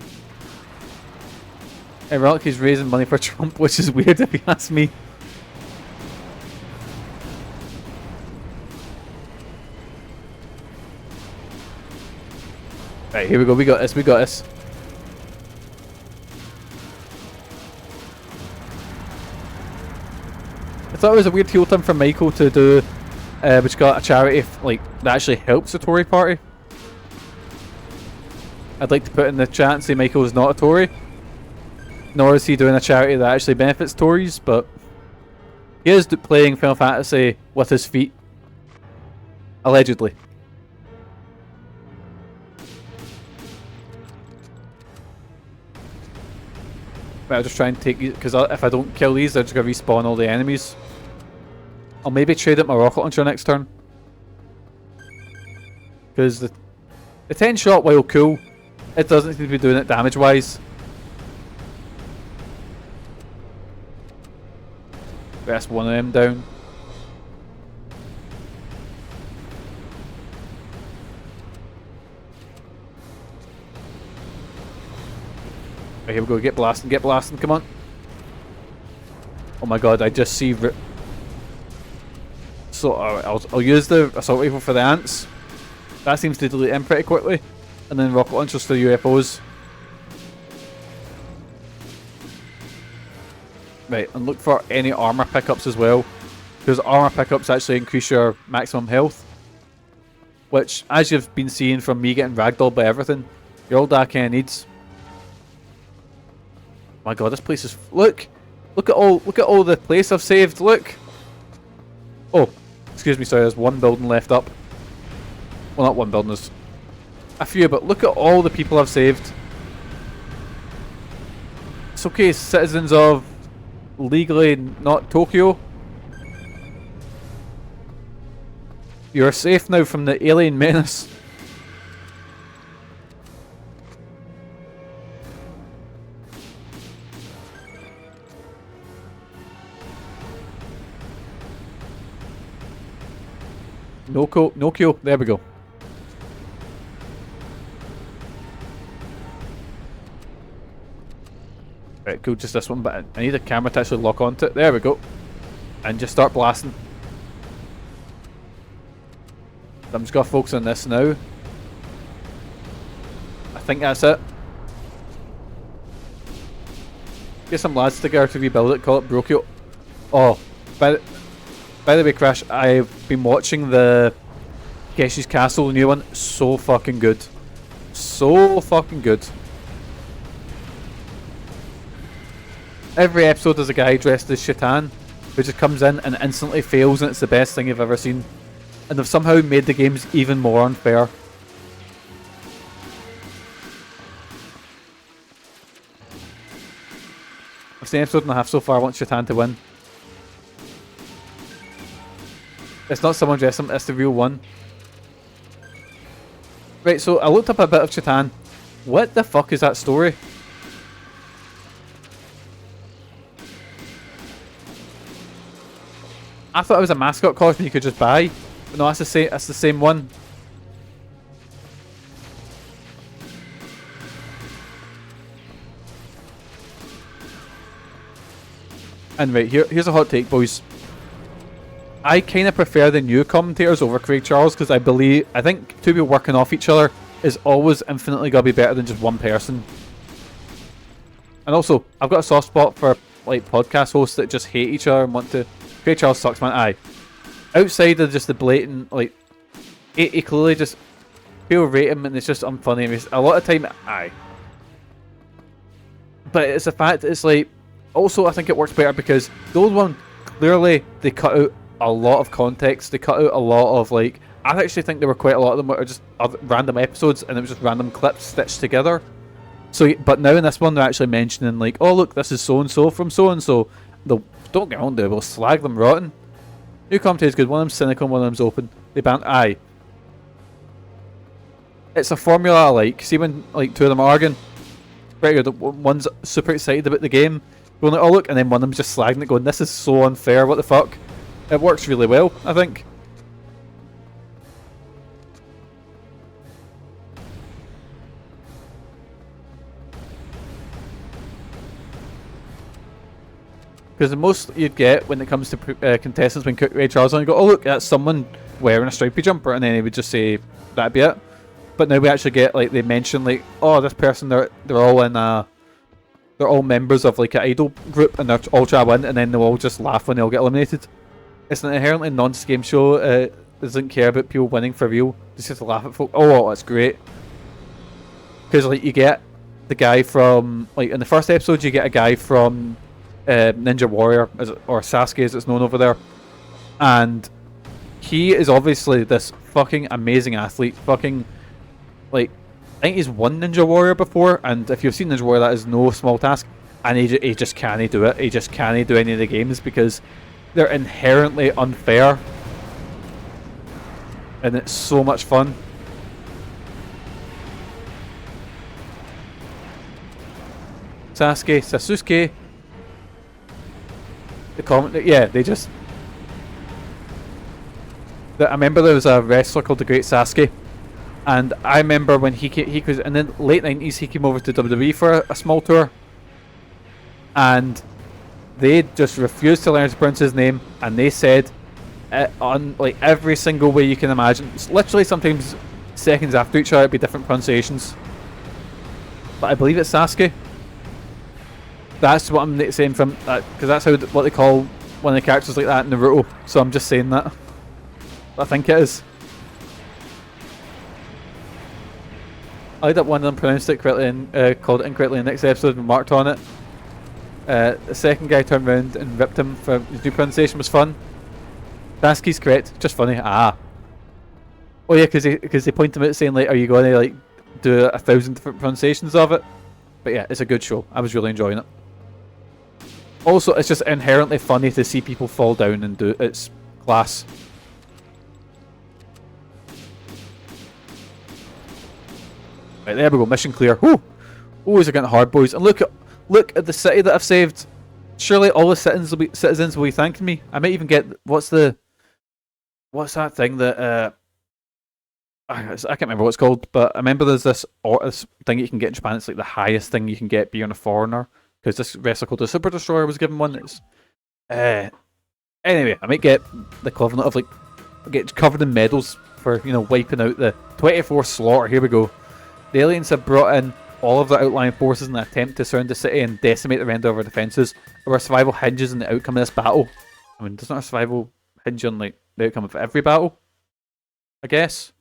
Ironic he's raising money for Trump, which is weird if you ask me. Right, here we go. We got this. We got this. I thought it was a weird heel turn for Michael to do, which got a charity like that actually helps the Tory party. I'd like to put in the chat and say Michael is not a Tory, nor is he doing a charity that actually benefits Tories, but he is playing Final Fantasy with his feet, allegedly. But I'll just try and take these, because if I don't kill these, they're just going to respawn all the enemies. I'll maybe trade up my rocket launcher next turn. Because the 10 shot, while cool, it doesn't seem to be doing it damage wise. That's one of them down. Right, here we go, get blasting, come on. Oh my god, I just see... So I'll use the assault rifle for the ants. That seems to delete them pretty quickly. And then rocket launchers for the U.F.Os. Right, and look for any armor pickups as well. Because armor pickups actually increase your maximum health. Which, as you've been seeing from me getting ragdolled by everything, you're all that kind of needs. Oh my god, this place is... Look at all the place I've saved, look! Oh, excuse me, sorry, there's one building left up. Well, not one building, there's a few, but look at all the people I've saved. It's okay, citizens of legally not Tokyo. You're safe now from the alien menace. No kill. There we go. Right, cool, just this one, but I need a camera to actually lock onto it. There we go. And just start blasting. I'm just gonna focus on this now. I think that's it. Get some lads together to rebuild it, call it Brokio. Oh, by the way, Crash, I've been watching the Keshi's Castle, the new one. So fucking good. So fucking good. Every episode there's a guy dressed as Shaitan who just comes in and instantly fails, and it's the best thing you've ever seen. And they've somehow made the games even more unfair. I've seen an episode and a half so far. I want Shaitan to win. It's not someone dressed him, it's the real one. Right, so I looked up a bit of Shaitan. What the fuck is that story? I thought it was a mascot costume you could just buy. But no, that's the same one. And right, here's a hot take, boys. I kind of prefer the new commentators over Craig Charles because I think two people working off each other is always infinitely gonna be better than just one person. And also, I've got a soft spot for like podcast hosts that just hate each other and want to. Craig Charles sucks, man. Aye. Outside of just the blatant, like, he clearly just people rate him and it's just unfunny. A lot of time, aye. But it's a fact. It's like also I think it works better because the old one clearly they cut out a lot of context. They cut out a lot of like. I actually think there were quite a lot of them were just random episodes and it was just random clips stitched together. So, but now in this one they're actually mentioning like, oh look, this is so and so from so and so. Don't get on there, we'll slag them rotten. New commentator's good, one of them's cynical, one of them's open. They ban aye. It's a formula I like. See when like two of them are arguing? Pretty good. One's super excited about the game, going like, oh look, and then one of them's just slagging it, going, this is so unfair, what the fuck? It works really well, I think. Because the most you'd get when it comes to contestants when Ray Charles on, you go, oh look, that's someone wearing a stripy jumper, and then he would just say that'd be it. But now we actually get like they mention like, oh, this person they're all in they're all members of like an idol group and they're all trying to win, and then they'll all just laugh when they all get eliminated. It's an inherently nonsense game show. It doesn't care about people winning for real. It's just to laugh at folk. Oh, that's great. Because like you get the guy from like in the first episode, you get a guy from Ninja Warrior or Sasuke as it's known over there, and he is obviously this fucking amazing athlete. Fucking like I think he's won Ninja Warrior before, and if you've seen Ninja Warrior, that is no small task. And he just can't do it. He just can't do any of the games because they're inherently unfair, and it's so much fun. Sasuke. The comment, yeah, they just. I remember there was a wrestler called the Great Sasuke, and I remember when he was in the late 90s, he came over to WWE for a small tour, and they just refused to learn to pronounce his name, and they said on like every single way you can imagine, literally sometimes seconds after each other, it'd be different pronunciations. But I believe it's Sasuke. That's what I'm saying from because that's what they call one of the characters like that in Naruto. So I'm just saying that. I think it is. I like that one of them pronounced it correctly and called it incorrectly in the next episode and marked on it. The second guy turned around and ripped him for his new pronunciation. Was fun. Sasuke's correct, just funny. Ah. Oh yeah, because they point him out saying like, are you going to like do 1,000 different pronunciations of it? But yeah, it's a good show. I was really enjoying it. Also, it's just inherently funny to see people fall down and do it. It's class. Right, there we go. Mission clear. Whoo! Oh, is it getting hard, boys? And look at the city that I've saved. Surely all the citizens will be thanking me. I might even get what's the what's that thing that I can't remember what it's called, but I remember there's this thing you can get in Japan. It's like the highest thing you can get being a foreigner, because this wrestler called the Super Destroyer was given one. It's anyway, I might get the equivalent of like get covered in medals for wiping out the 24th slaughter. Here we go. The aliens have brought in all of their outlying forces in an attempt to surround the city and decimate the remainder of our defences. Our survival hinges on the outcome of this battle. I mean, doesn't our survival hinge on like the outcome of every battle? I guess.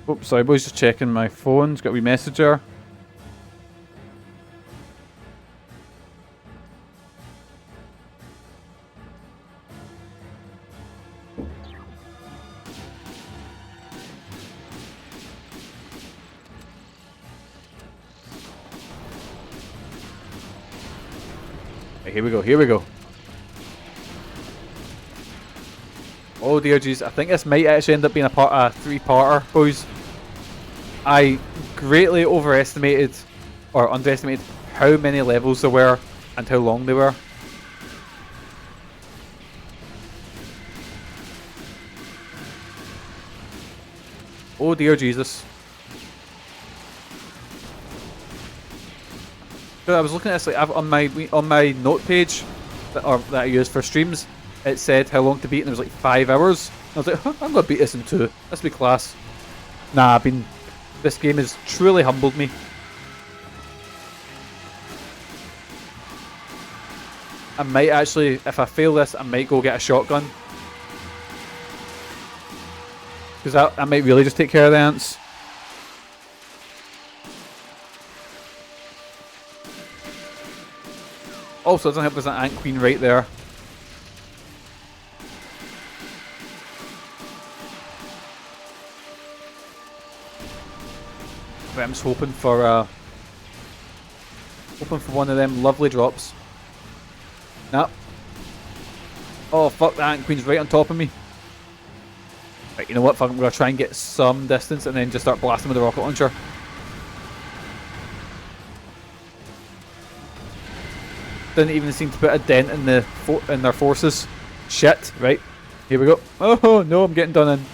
Oops, sorry boys, just checking my phone. It's got a wee message there. Right, here we go, here we go. Oh dear jeez, I think this might actually end up being a three-parter, boys. I greatly overestimated or underestimated how many levels there were and how long they were. Oh dear Jesus. So I was looking at this, like on my note page that I use for streams. It said how long to beat, and it was like 5 hours. I was like, huh, I'm gonna beat this in 2. This will be class. Nah, this game has truly humbled me. I might actually, if I fail this, I might go get a shotgun. Because I might really just take care of the ants. Also, it doesn't help there's an ant queen right there. But I'm just hoping for one of them lovely drops. Nah. Oh fuck, the ant queen's right on top of me. Right, you know what? Fuck, I'm gonna try and get some distance and then just start blasting with the rocket launcher. Didn't even seem to put a dent in their forces. Shit. Right, here we go. Oh no, I'm getting done in.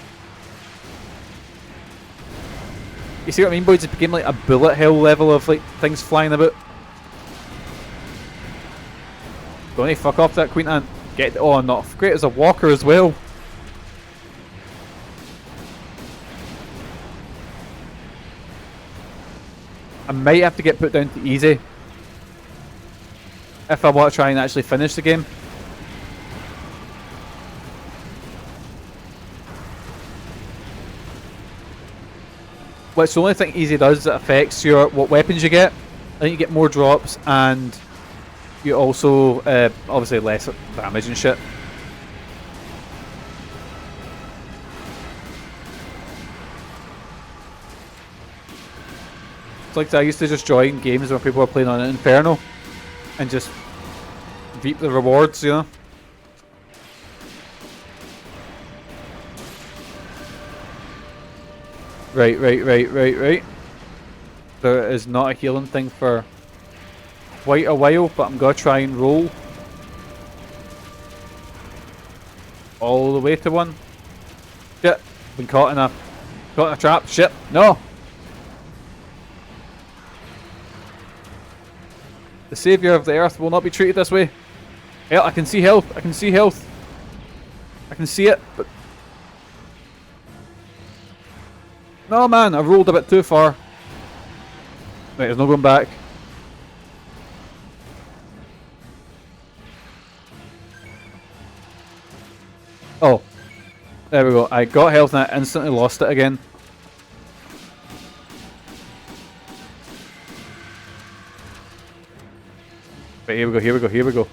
You see what I mean, boys? It became like a bullet hell level of like things flying about. Don't fuck off that queen ant. Oh, not great as a walker as well. I might have to get put down to easy if I want to try and actually finish the game. Well, it's the only thing easy does that affects what weapons you get. I think you get more drops and you also obviously less damage and shit. It's like I used to just join games where people were playing on Inferno and just reap the rewards, you know. Right. There is not a healing thing for quite a while, but I'm gonna try and roll all the way to one. Shit, been caught in a trap. Shit, no. The savior of the earth will not be treated this way. Hell, I can see health. I can see health. I can see it, but no, man, I rolled a bit too far. Right, there's no going back. Oh, there we go. I got health and I instantly lost it again. Right, here we go.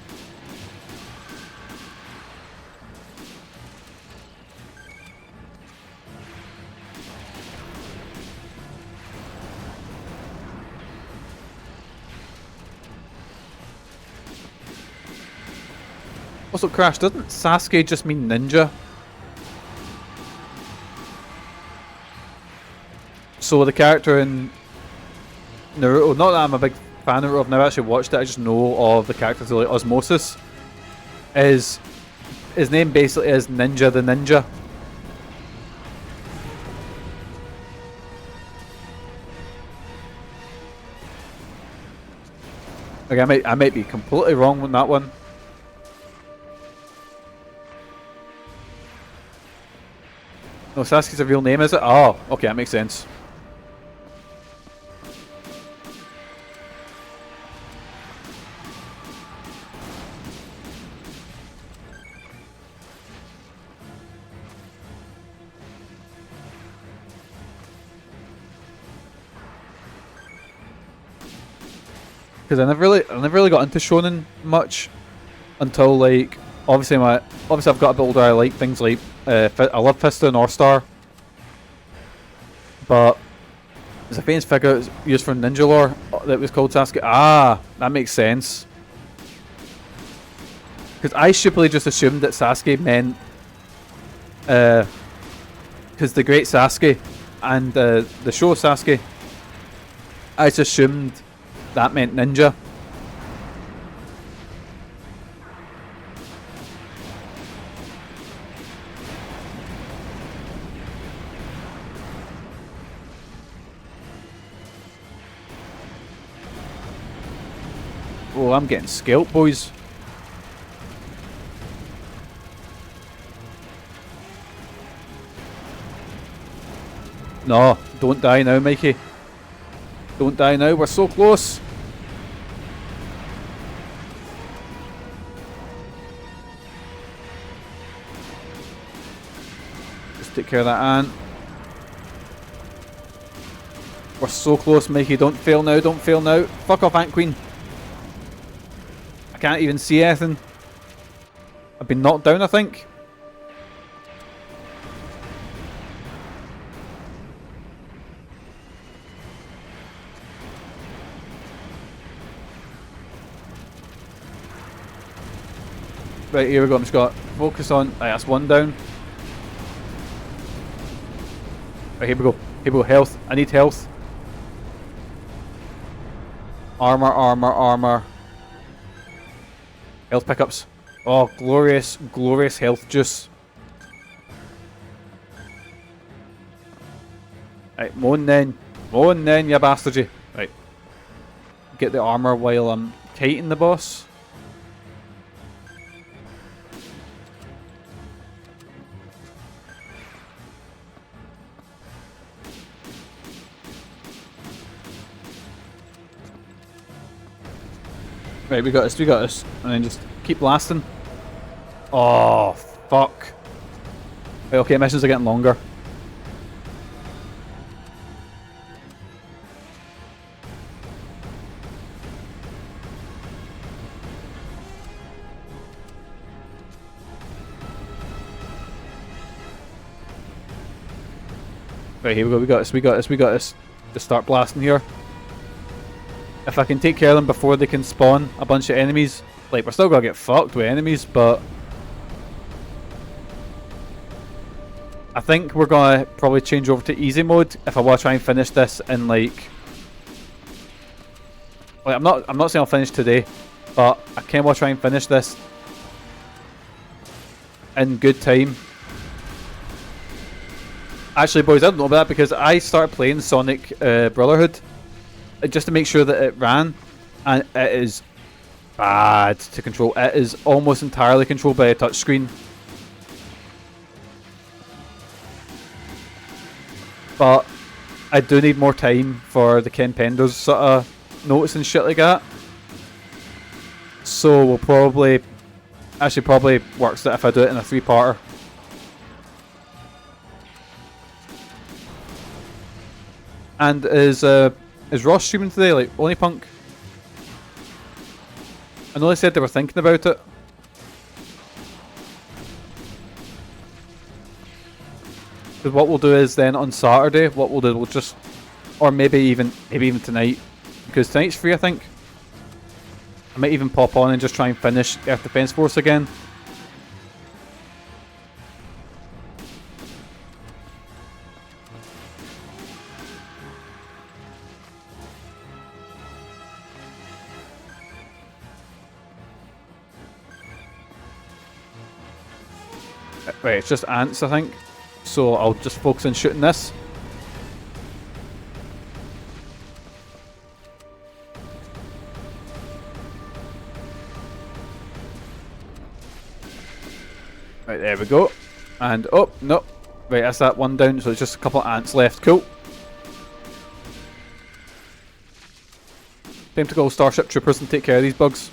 Also, Crash, doesn't Sasuke just mean ninja? So the character in Naruto. Not that I'm a big fan of Naruto. I've never actually watched it. I just know of the characters like Osmosis. His name basically is Ninja the Ninja. Okay, I might be completely wrong on that one. No, Sasuke's a real name, is it? Oh, okay, that makes sense. Because I never really got into shonen much until like obviously I've got a bit older. I like things like I love Fista and North Star, but there's a famous figure used from Ninja lore that was called Sasuke. Ah, that makes sense. Because I stupidly just assumed that Sasuke meant because the Great Sasuke and the show Sasuke, I just assumed that meant ninja. Oh, I'm getting scalped, boys. No, don't die now, Mikey. Don't die now, we're so close. Just take care of that ant. We're so close, Mikey. Don't fail now, don't fail now. Fuck off, Ant Queen. I can't even see anything. I've been knocked down, I think. Right, here we go. I'm just got focus on. Right, that's one down. Right, here we go. Here we go. Health. I need health. Armor, armor, armor. Health pickups. Oh, glorious, glorious health juice. Right, moan then. Moan then, you bastard you. Right. Get the armor while I'm kiting the boss. Right, we got this, we got this. And then just keep blasting. Oh, fuck. Right, okay, missions are getting longer. Right, here we go, we got this, we got this, we got this. Just start blasting here. If I can take care of them before they can spawn a bunch of enemies, like, we're still gonna get fucked with enemies, but I think we're gonna probably change over to easy mode if I want to try and finish this in like I'm not saying I'll finish today, but I kinda want to try and finish this in good time. Actually, boys, I don't know about that because I started playing Sonic Brotherhood just to make sure that it ran, and it is bad to control. It is almost entirely controlled by a touchscreen. But I do need more time for the Ken Penders sort of notes and shit like that. So we'll probably works that if I do it in a 3-parter. And is Ross streaming today, like Only Punk? I know they said they were thinking about it. Because what we'll do is then on Saturday, what we'll do, we'll just, or maybe even tonight, because tonight's free, I think. I might even pop on and just try and finish Earth Defense Force again. Right, it's just ants, I think. So I'll just focus on shooting this. Right, there we go. And, oh, no. Right, that's that one down, so it's just a couple of ants left. Cool. Time to go Starship Troopers and take care of these bugs.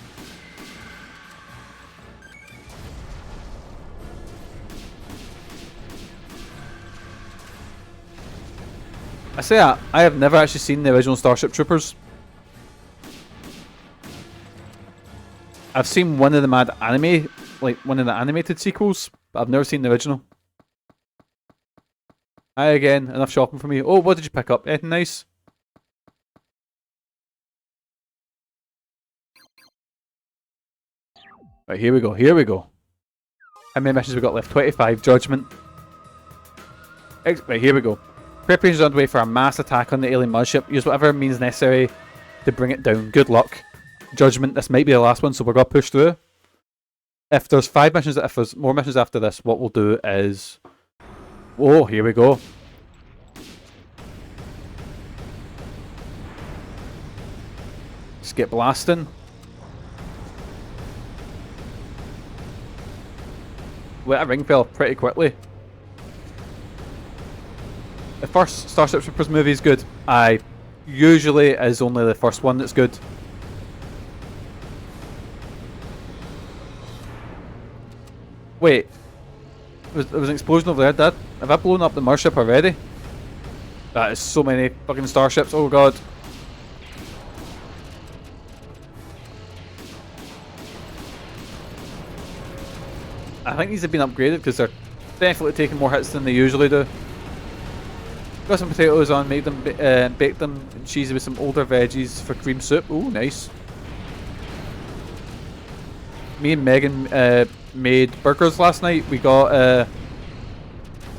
I say that, I have never actually seen the original Starship Troopers. I've seen one of the mad anime, like one of the animated sequels, but I've never seen the original. Hi again, enough shopping for me. Oh, what did you pick up? Anything nice? Right, here we go, here we go. How many missions we got left? 25, Judgment. Right, here we go. Preparations are underway for a mass attack on the alien mothership. Use whatever means necessary to bring it down. Good luck. Judgment, this might be the last one, so we're going to push through. If there's 5 missions, if there's more missions after this, what we'll do is... Oh, here we go. Let's get blasting. Well, that ring fell pretty quickly. The first Starship Troopers movie is good. Usually is only the first one that's good. Wait, there was an explosion over there. Have I blown up the Mothership already? That is so many fucking starships. Oh god. I think these have been upgraded because they're definitely taking more hits than they usually do. Got some potatoes on, made them, baked them in cheesy with some older veggies for cream soup. Ooh, nice. Me and Megan made burgers last night. We got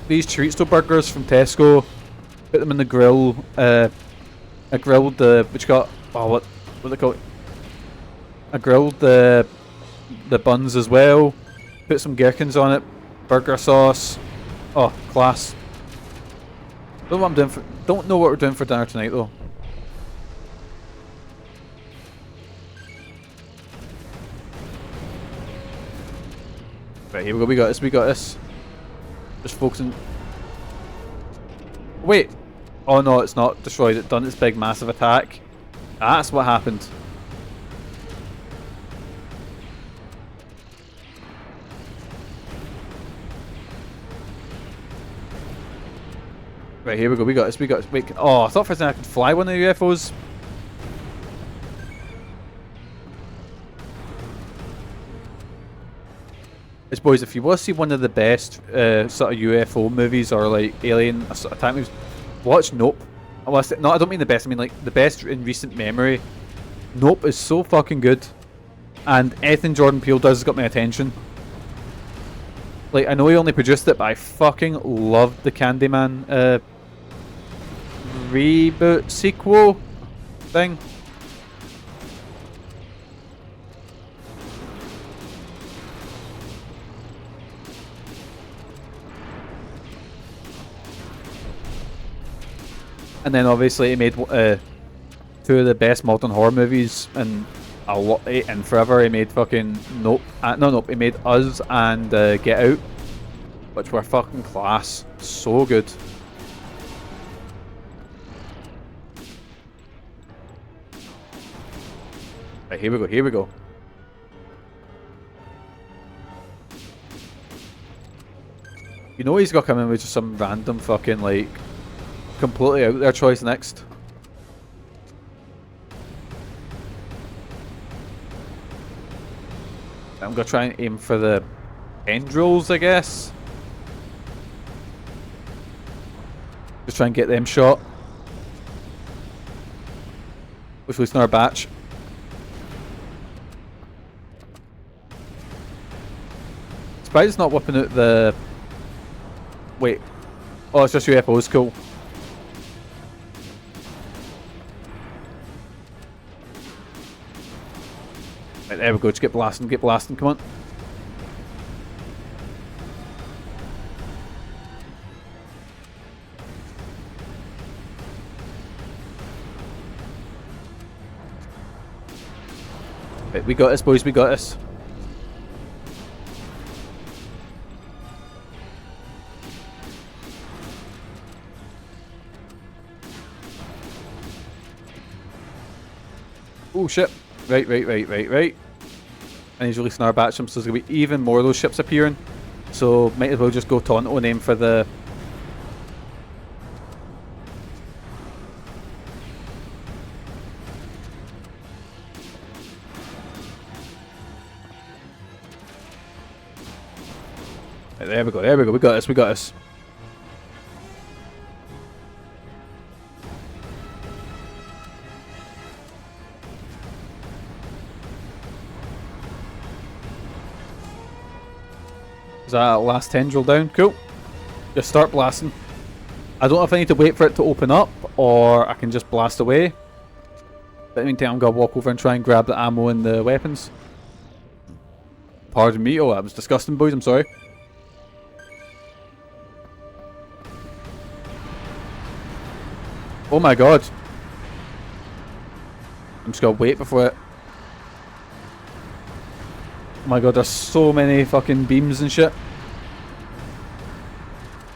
these chorizo burgers from Tesco. Put them in the grill. I grilled the which got what they call it? I grilled the buns as well. Put some gherkins on it. Burger sauce. Oh, class. Don't know what I'm doing for. Don't know what we're doing for dinner tonight though. Right, here we go. We got this. We got this. Just focusing. Wait. Oh no, it's not destroyed. It done its big massive attack. That's what happened. Right, here we go. We got this. We got this. Wait. Oh, I thought for a second I could fly one of the U.F.Os. It's boys, if you want to see one of the best sort of UFO movies or like alien attack movies, watch Nope. No, I don't mean the best. I mean like the best in recent memory. Nope is so fucking good, and anything Jordan Peele does has got my attention. Like I know he only produced it, but I fucking loved the Candyman reboot sequel thing. And then obviously he made 2 of the best modern horror movies in a lot and forever. He made fucking Nope. Nope. He made Us and Get Out, which were fucking class. So good. Right, here we go. Here we go. You know he's got to come in with just some random fucking like completely out there choice next. I'm gonna try and aim for the tendrils, I guess. Just try and get them shot. Hopefully it's not our batch. Surprised it's not whipping out the... Wait. Oh, it's just U.F.Os, cool. Right, there we go, just get blasting, come on. Right, we got this, boys, we got this. Oh shit. Right. And he's releasing our batch, so there's going to be even more of those ships appearing. So might as well just go Tonto and aim for the... Right, there we go, we got this. Is that last tendril down? Cool. Just start blasting. I don't know if I need to wait for it to open up or I can just blast away. But in the meantime, I'm going to walk over and try and grab the ammo and the weapons. Pardon me. Oh, that was disgusting, boys. I'm sorry. Oh my god. I'm just going to wait before it... Oh my god, there's so many fucking beams and shit.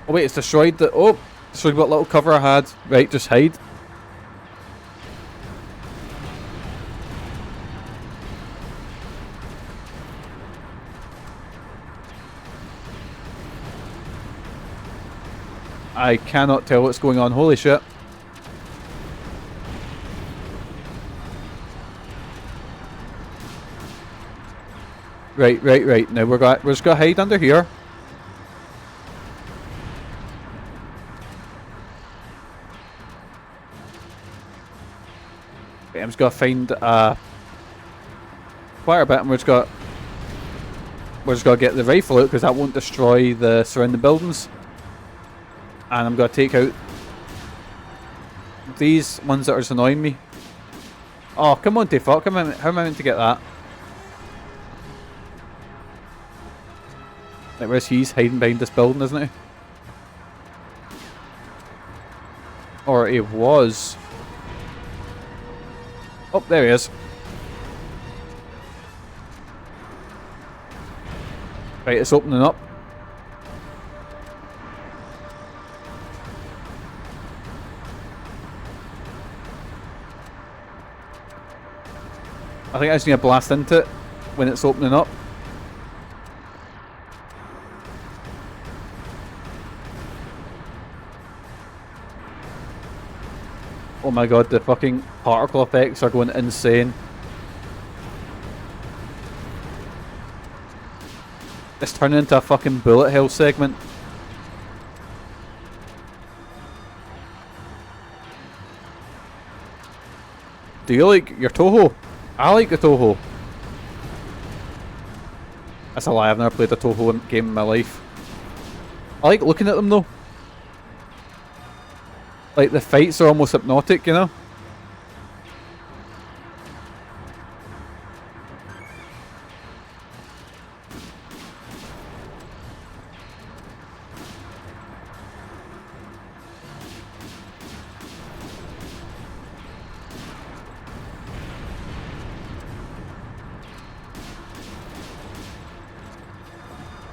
Oh wait, it's destroyed the... Oh! Destroyed what little cover I had. Right, just hide. I cannot tell what's going on. Holy shit. Right. Now we're just gonna hide under here. Okay, I'm just gonna find quite a bit, and we're just gonna get the rifle out because that won't destroy the surrounding buildings. And I'm gonna take out these ones that are just annoying me. Oh, come on, fuck! How am I meant to get that? Like, where's he's hiding behind this building, isn't he? Or he was. Oh, there he is. Right, it's opening up. I think I just need to blast into it when it's opening up. Oh my god, the fucking particle effects are going insane. It's turning into a fucking bullet hell segment. Do you like your Toho? I like the Toho. That's a lie, I've never played a Toho game in my life. I like looking at them though. Like, the fights are almost hypnotic, you know?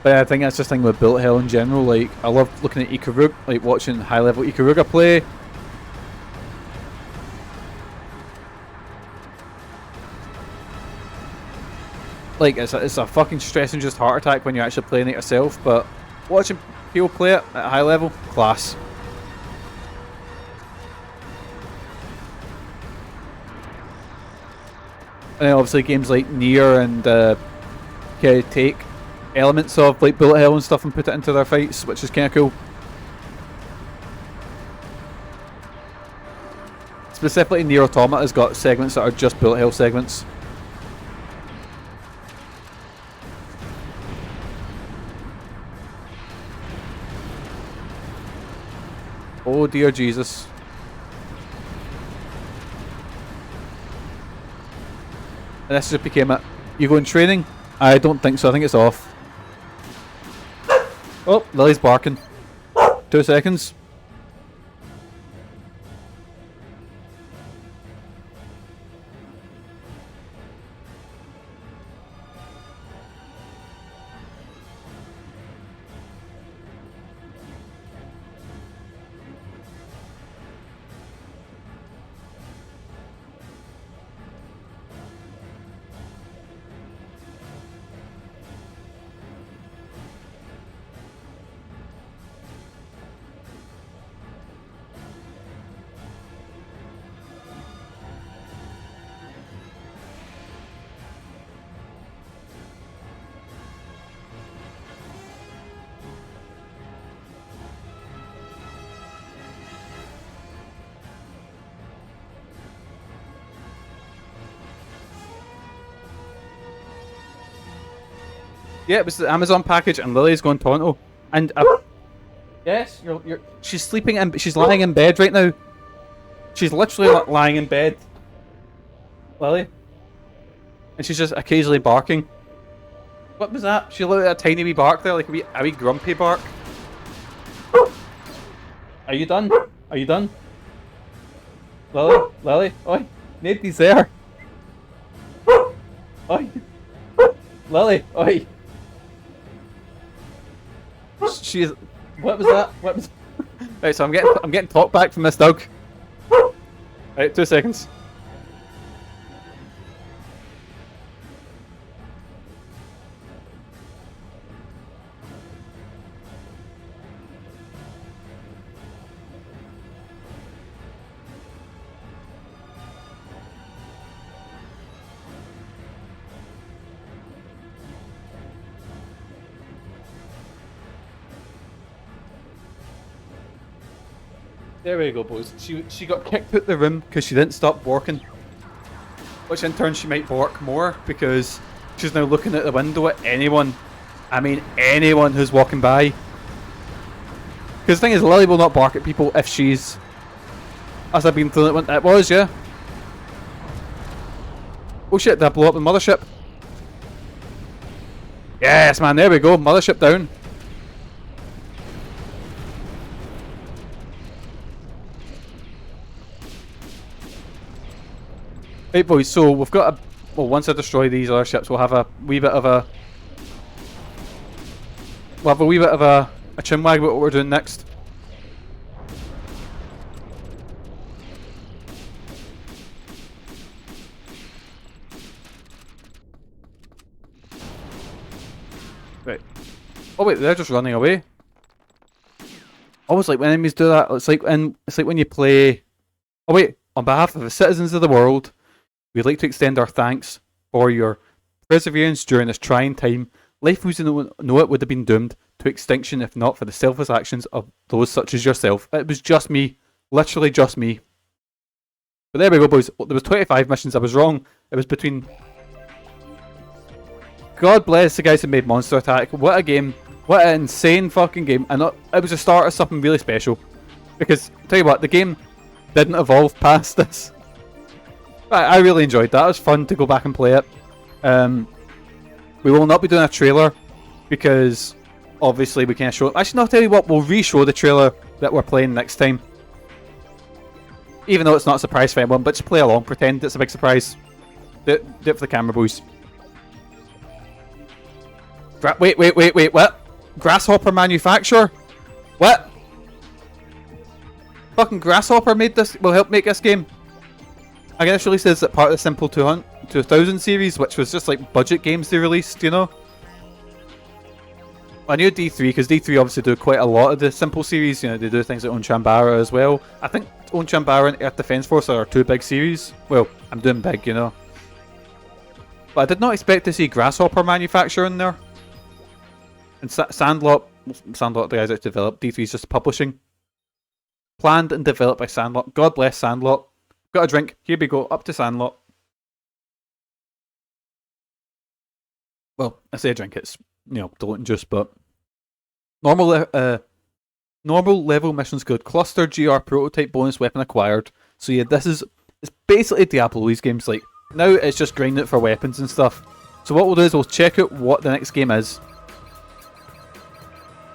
But I think that's just the thing with bullet hell in general. Like, I love looking at Ikaruga, like watching high level Ikaruga play. Like, it's a fucking stress-induced heart attack when you're actually playing it yourself, but watching people play it at a high level, class. And then obviously games like Nier and kind of take elements of like bullet hell and stuff and put it into their fights, which is kind of cool. Specifically, Nier Automata has got segments that are just bullet hell segments. Oh dear Jesus. And this just became a... You go in training? I don't think so, I think it's off. Oh, Lily's barking. 2 seconds. Yeah, it was the Amazon package, and Lily's going Toronto. And yes, she's sleeping and she's lying in bed right now. She's literally lying in bed, Lily, and she's just occasionally barking. What was that? She let out a tiny wee bark there, like a wee grumpy bark. Are you done? Are you done? Lily? Lily? Oi! Nobody's there! Oi! Lily! Oi! She's... What was that? What was... Right, so I'm getting talk back from this dog. Right, 2 seconds. There we go, boys. She got kicked out the room because she didn't stop barking. Which in turn she might bark more because she's now looking out the window at anyone. I mean anyone who's walking by. Because the thing is, Lily will not bark at people if she's... As I've been through it was, yeah. Oh shit, did I blow up the mothership? Yes, man, there we go. Mothership down. Right, boys, so we've got a... Well, once I destroy these other ships, we'll have a wee bit of a... We'll have a wee bit of a chinwag about what we're doing next. Right. Oh wait, they're just running away. Always like when enemies do that, it's like when you play... Oh wait, on behalf of the citizens of the world, we'd like to extend our thanks for your perseverance during this trying time. Life as you know it would have been doomed to extinction if not for the selfless actions of those such as yourself. It was just me. Literally just me. But there we go, boys. There was 25 missions. I was wrong. It was between... God bless the guys who made Monster Attack. What a game. What an insane fucking game. And it was a start of something really special. Because, tell you what, the game didn't evolve past this. I really enjoyed that. It was fun to go back and play it. We will not be doing a trailer because obviously we can't show it. Actually, no, I'll tell you what, we'll re-show the trailer that we're playing next time. Even though it's not a surprise for anyone, but just play along, pretend it's a big surprise. Do it for the camera, boys. Wait, what? Grasshopper manufacturer? What? Fucking Grasshopper made this, will help make this game. I guess released as part of the Simple 2000 series, which was just like budget games they released, you know? I knew D3 because D3 obviously do quite a lot of the Simple series, you know, they do things like Onchambara as well. I think Onchambara and Earth Defense Force are our two big series. Well, I'm doing big, you know. But I did not expect to see Grasshopper manufacturer in there. And Sandlot, the guys that developed, D3 is just publishing. Planned and developed by Sandlot. God bless Sandlot. Got a drink. Here we go. Up to Sandlot. Well, I say a drink. It's, you know, diluting juice, but normal level missions good. Cluster GR prototype bonus weapon acquired. So yeah, it's basically Diablo. These games, like now it's just grinding it for weapons and stuff. So what we'll do is we'll check out what the next game is.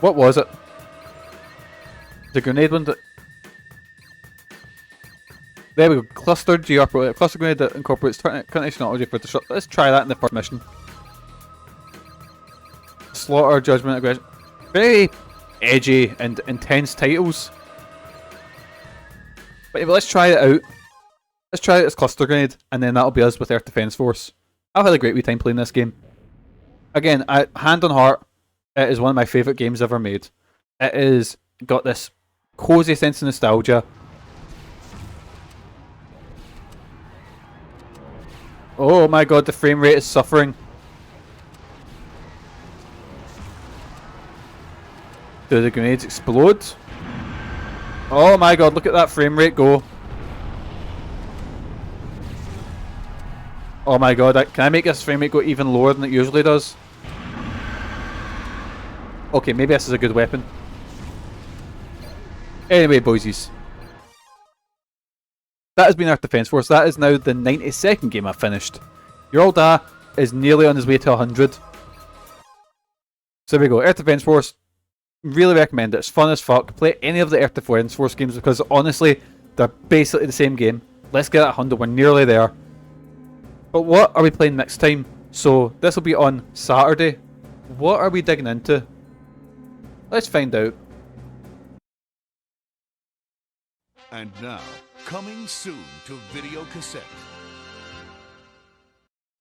What was it? The grenade one. There we go. Cluster GR Pro. Cluster grenade that incorporates current technology for disrupt. Let's try that in the first mission. Slaughter, Judgment, Aggression. Very edgy and intense titles. But let's try it out. Let's try it as Cluster Grenade, and then that'll be us with Earth Defense Force. I've had a great wee time playing this game. Again, hand on heart, it is one of my favourite games ever made. It is got this cozy sense of nostalgia. Oh my god, the frame rate is suffering. Do the grenades explode? Oh my god, look at that frame rate go. Oh my god, can I make this frame rate go even lower than it usually does? Okay, maybe this is a good weapon. Anyway, boysies. That has been our Defense Force. That is now the 92nd game I've finished. Your old A is nearly on his way to 100. So there we go. Earth Defense Force. Really recommend it. It's fun as fuck. Play any of the Earth Defense Force games because honestly, they're basically the same game. Let's get at 100. We're nearly there. But what are we playing next time? So this will be on Saturday. What are we digging into? Let's find out. And now, coming soon to video cassette.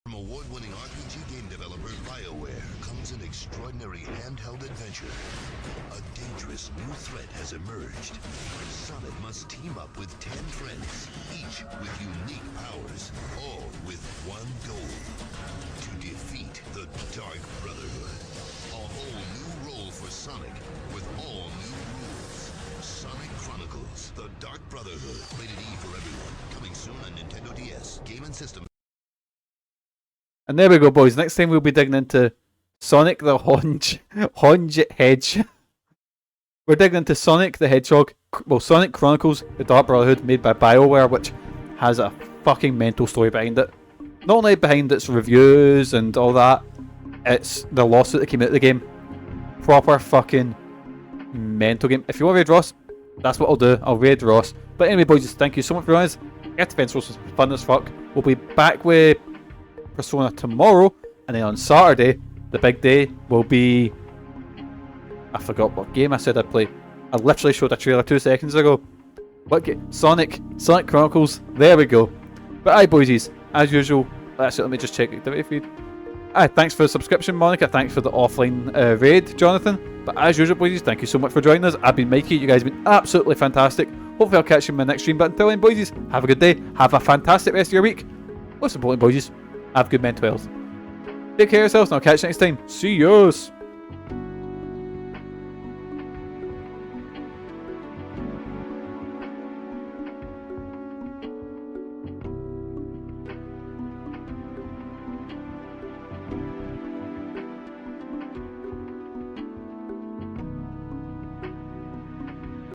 From award-winning RPG game developer BioWare comes an extraordinary handheld adventure. A dangerous new threat has emerged. Sonic must team up with 10 friends, each with unique powers, all with one goal: to defeat the Dark Brotherhood. A whole new role for Sonic, with all new rules. Sonic Chronicles: The Dark Brotherhood. Rated E for everyone. Coming soon on Nintendo DS. Game and System. And there we go, boys. Next time we'll be digging into Sonic the Hedge. We're digging into Sonic the Hedgehog. Well, Sonic Chronicles: The Dark Brotherhood, made by BioWare, which has a fucking mental story behind it. Not only behind its reviews and all that, it's the lawsuit that came out of the game. Proper fucking mental game. If you want to raid Ross, that's what I'll do. I'll raid Ross. But anyway, boys, thank you so much for joining us. Earth Defense Force was fun as fuck. We'll be back with Persona tomorrow, and then on Saturday, the big day, will be... I forgot what game I said I'd play. I literally showed a trailer 2 seconds ago. What game? Sonic Chronicles. There we go. But aye, boysies, as usual, actually, let me just check the activity feed. Aye, thanks for the subscription, Monica. Thanks for the offline raid, Jonathan. But as usual, boysies, thank you so much for joining us. I've been Mikey. You guys have been absolutely fantastic. Hopefully I'll catch you in my next stream. But until then, boysies, have a good day. Have a fantastic rest of your week. Most importantly, boysies, have good mental health. Take care of yourselves, and I'll catch you next time. See yous!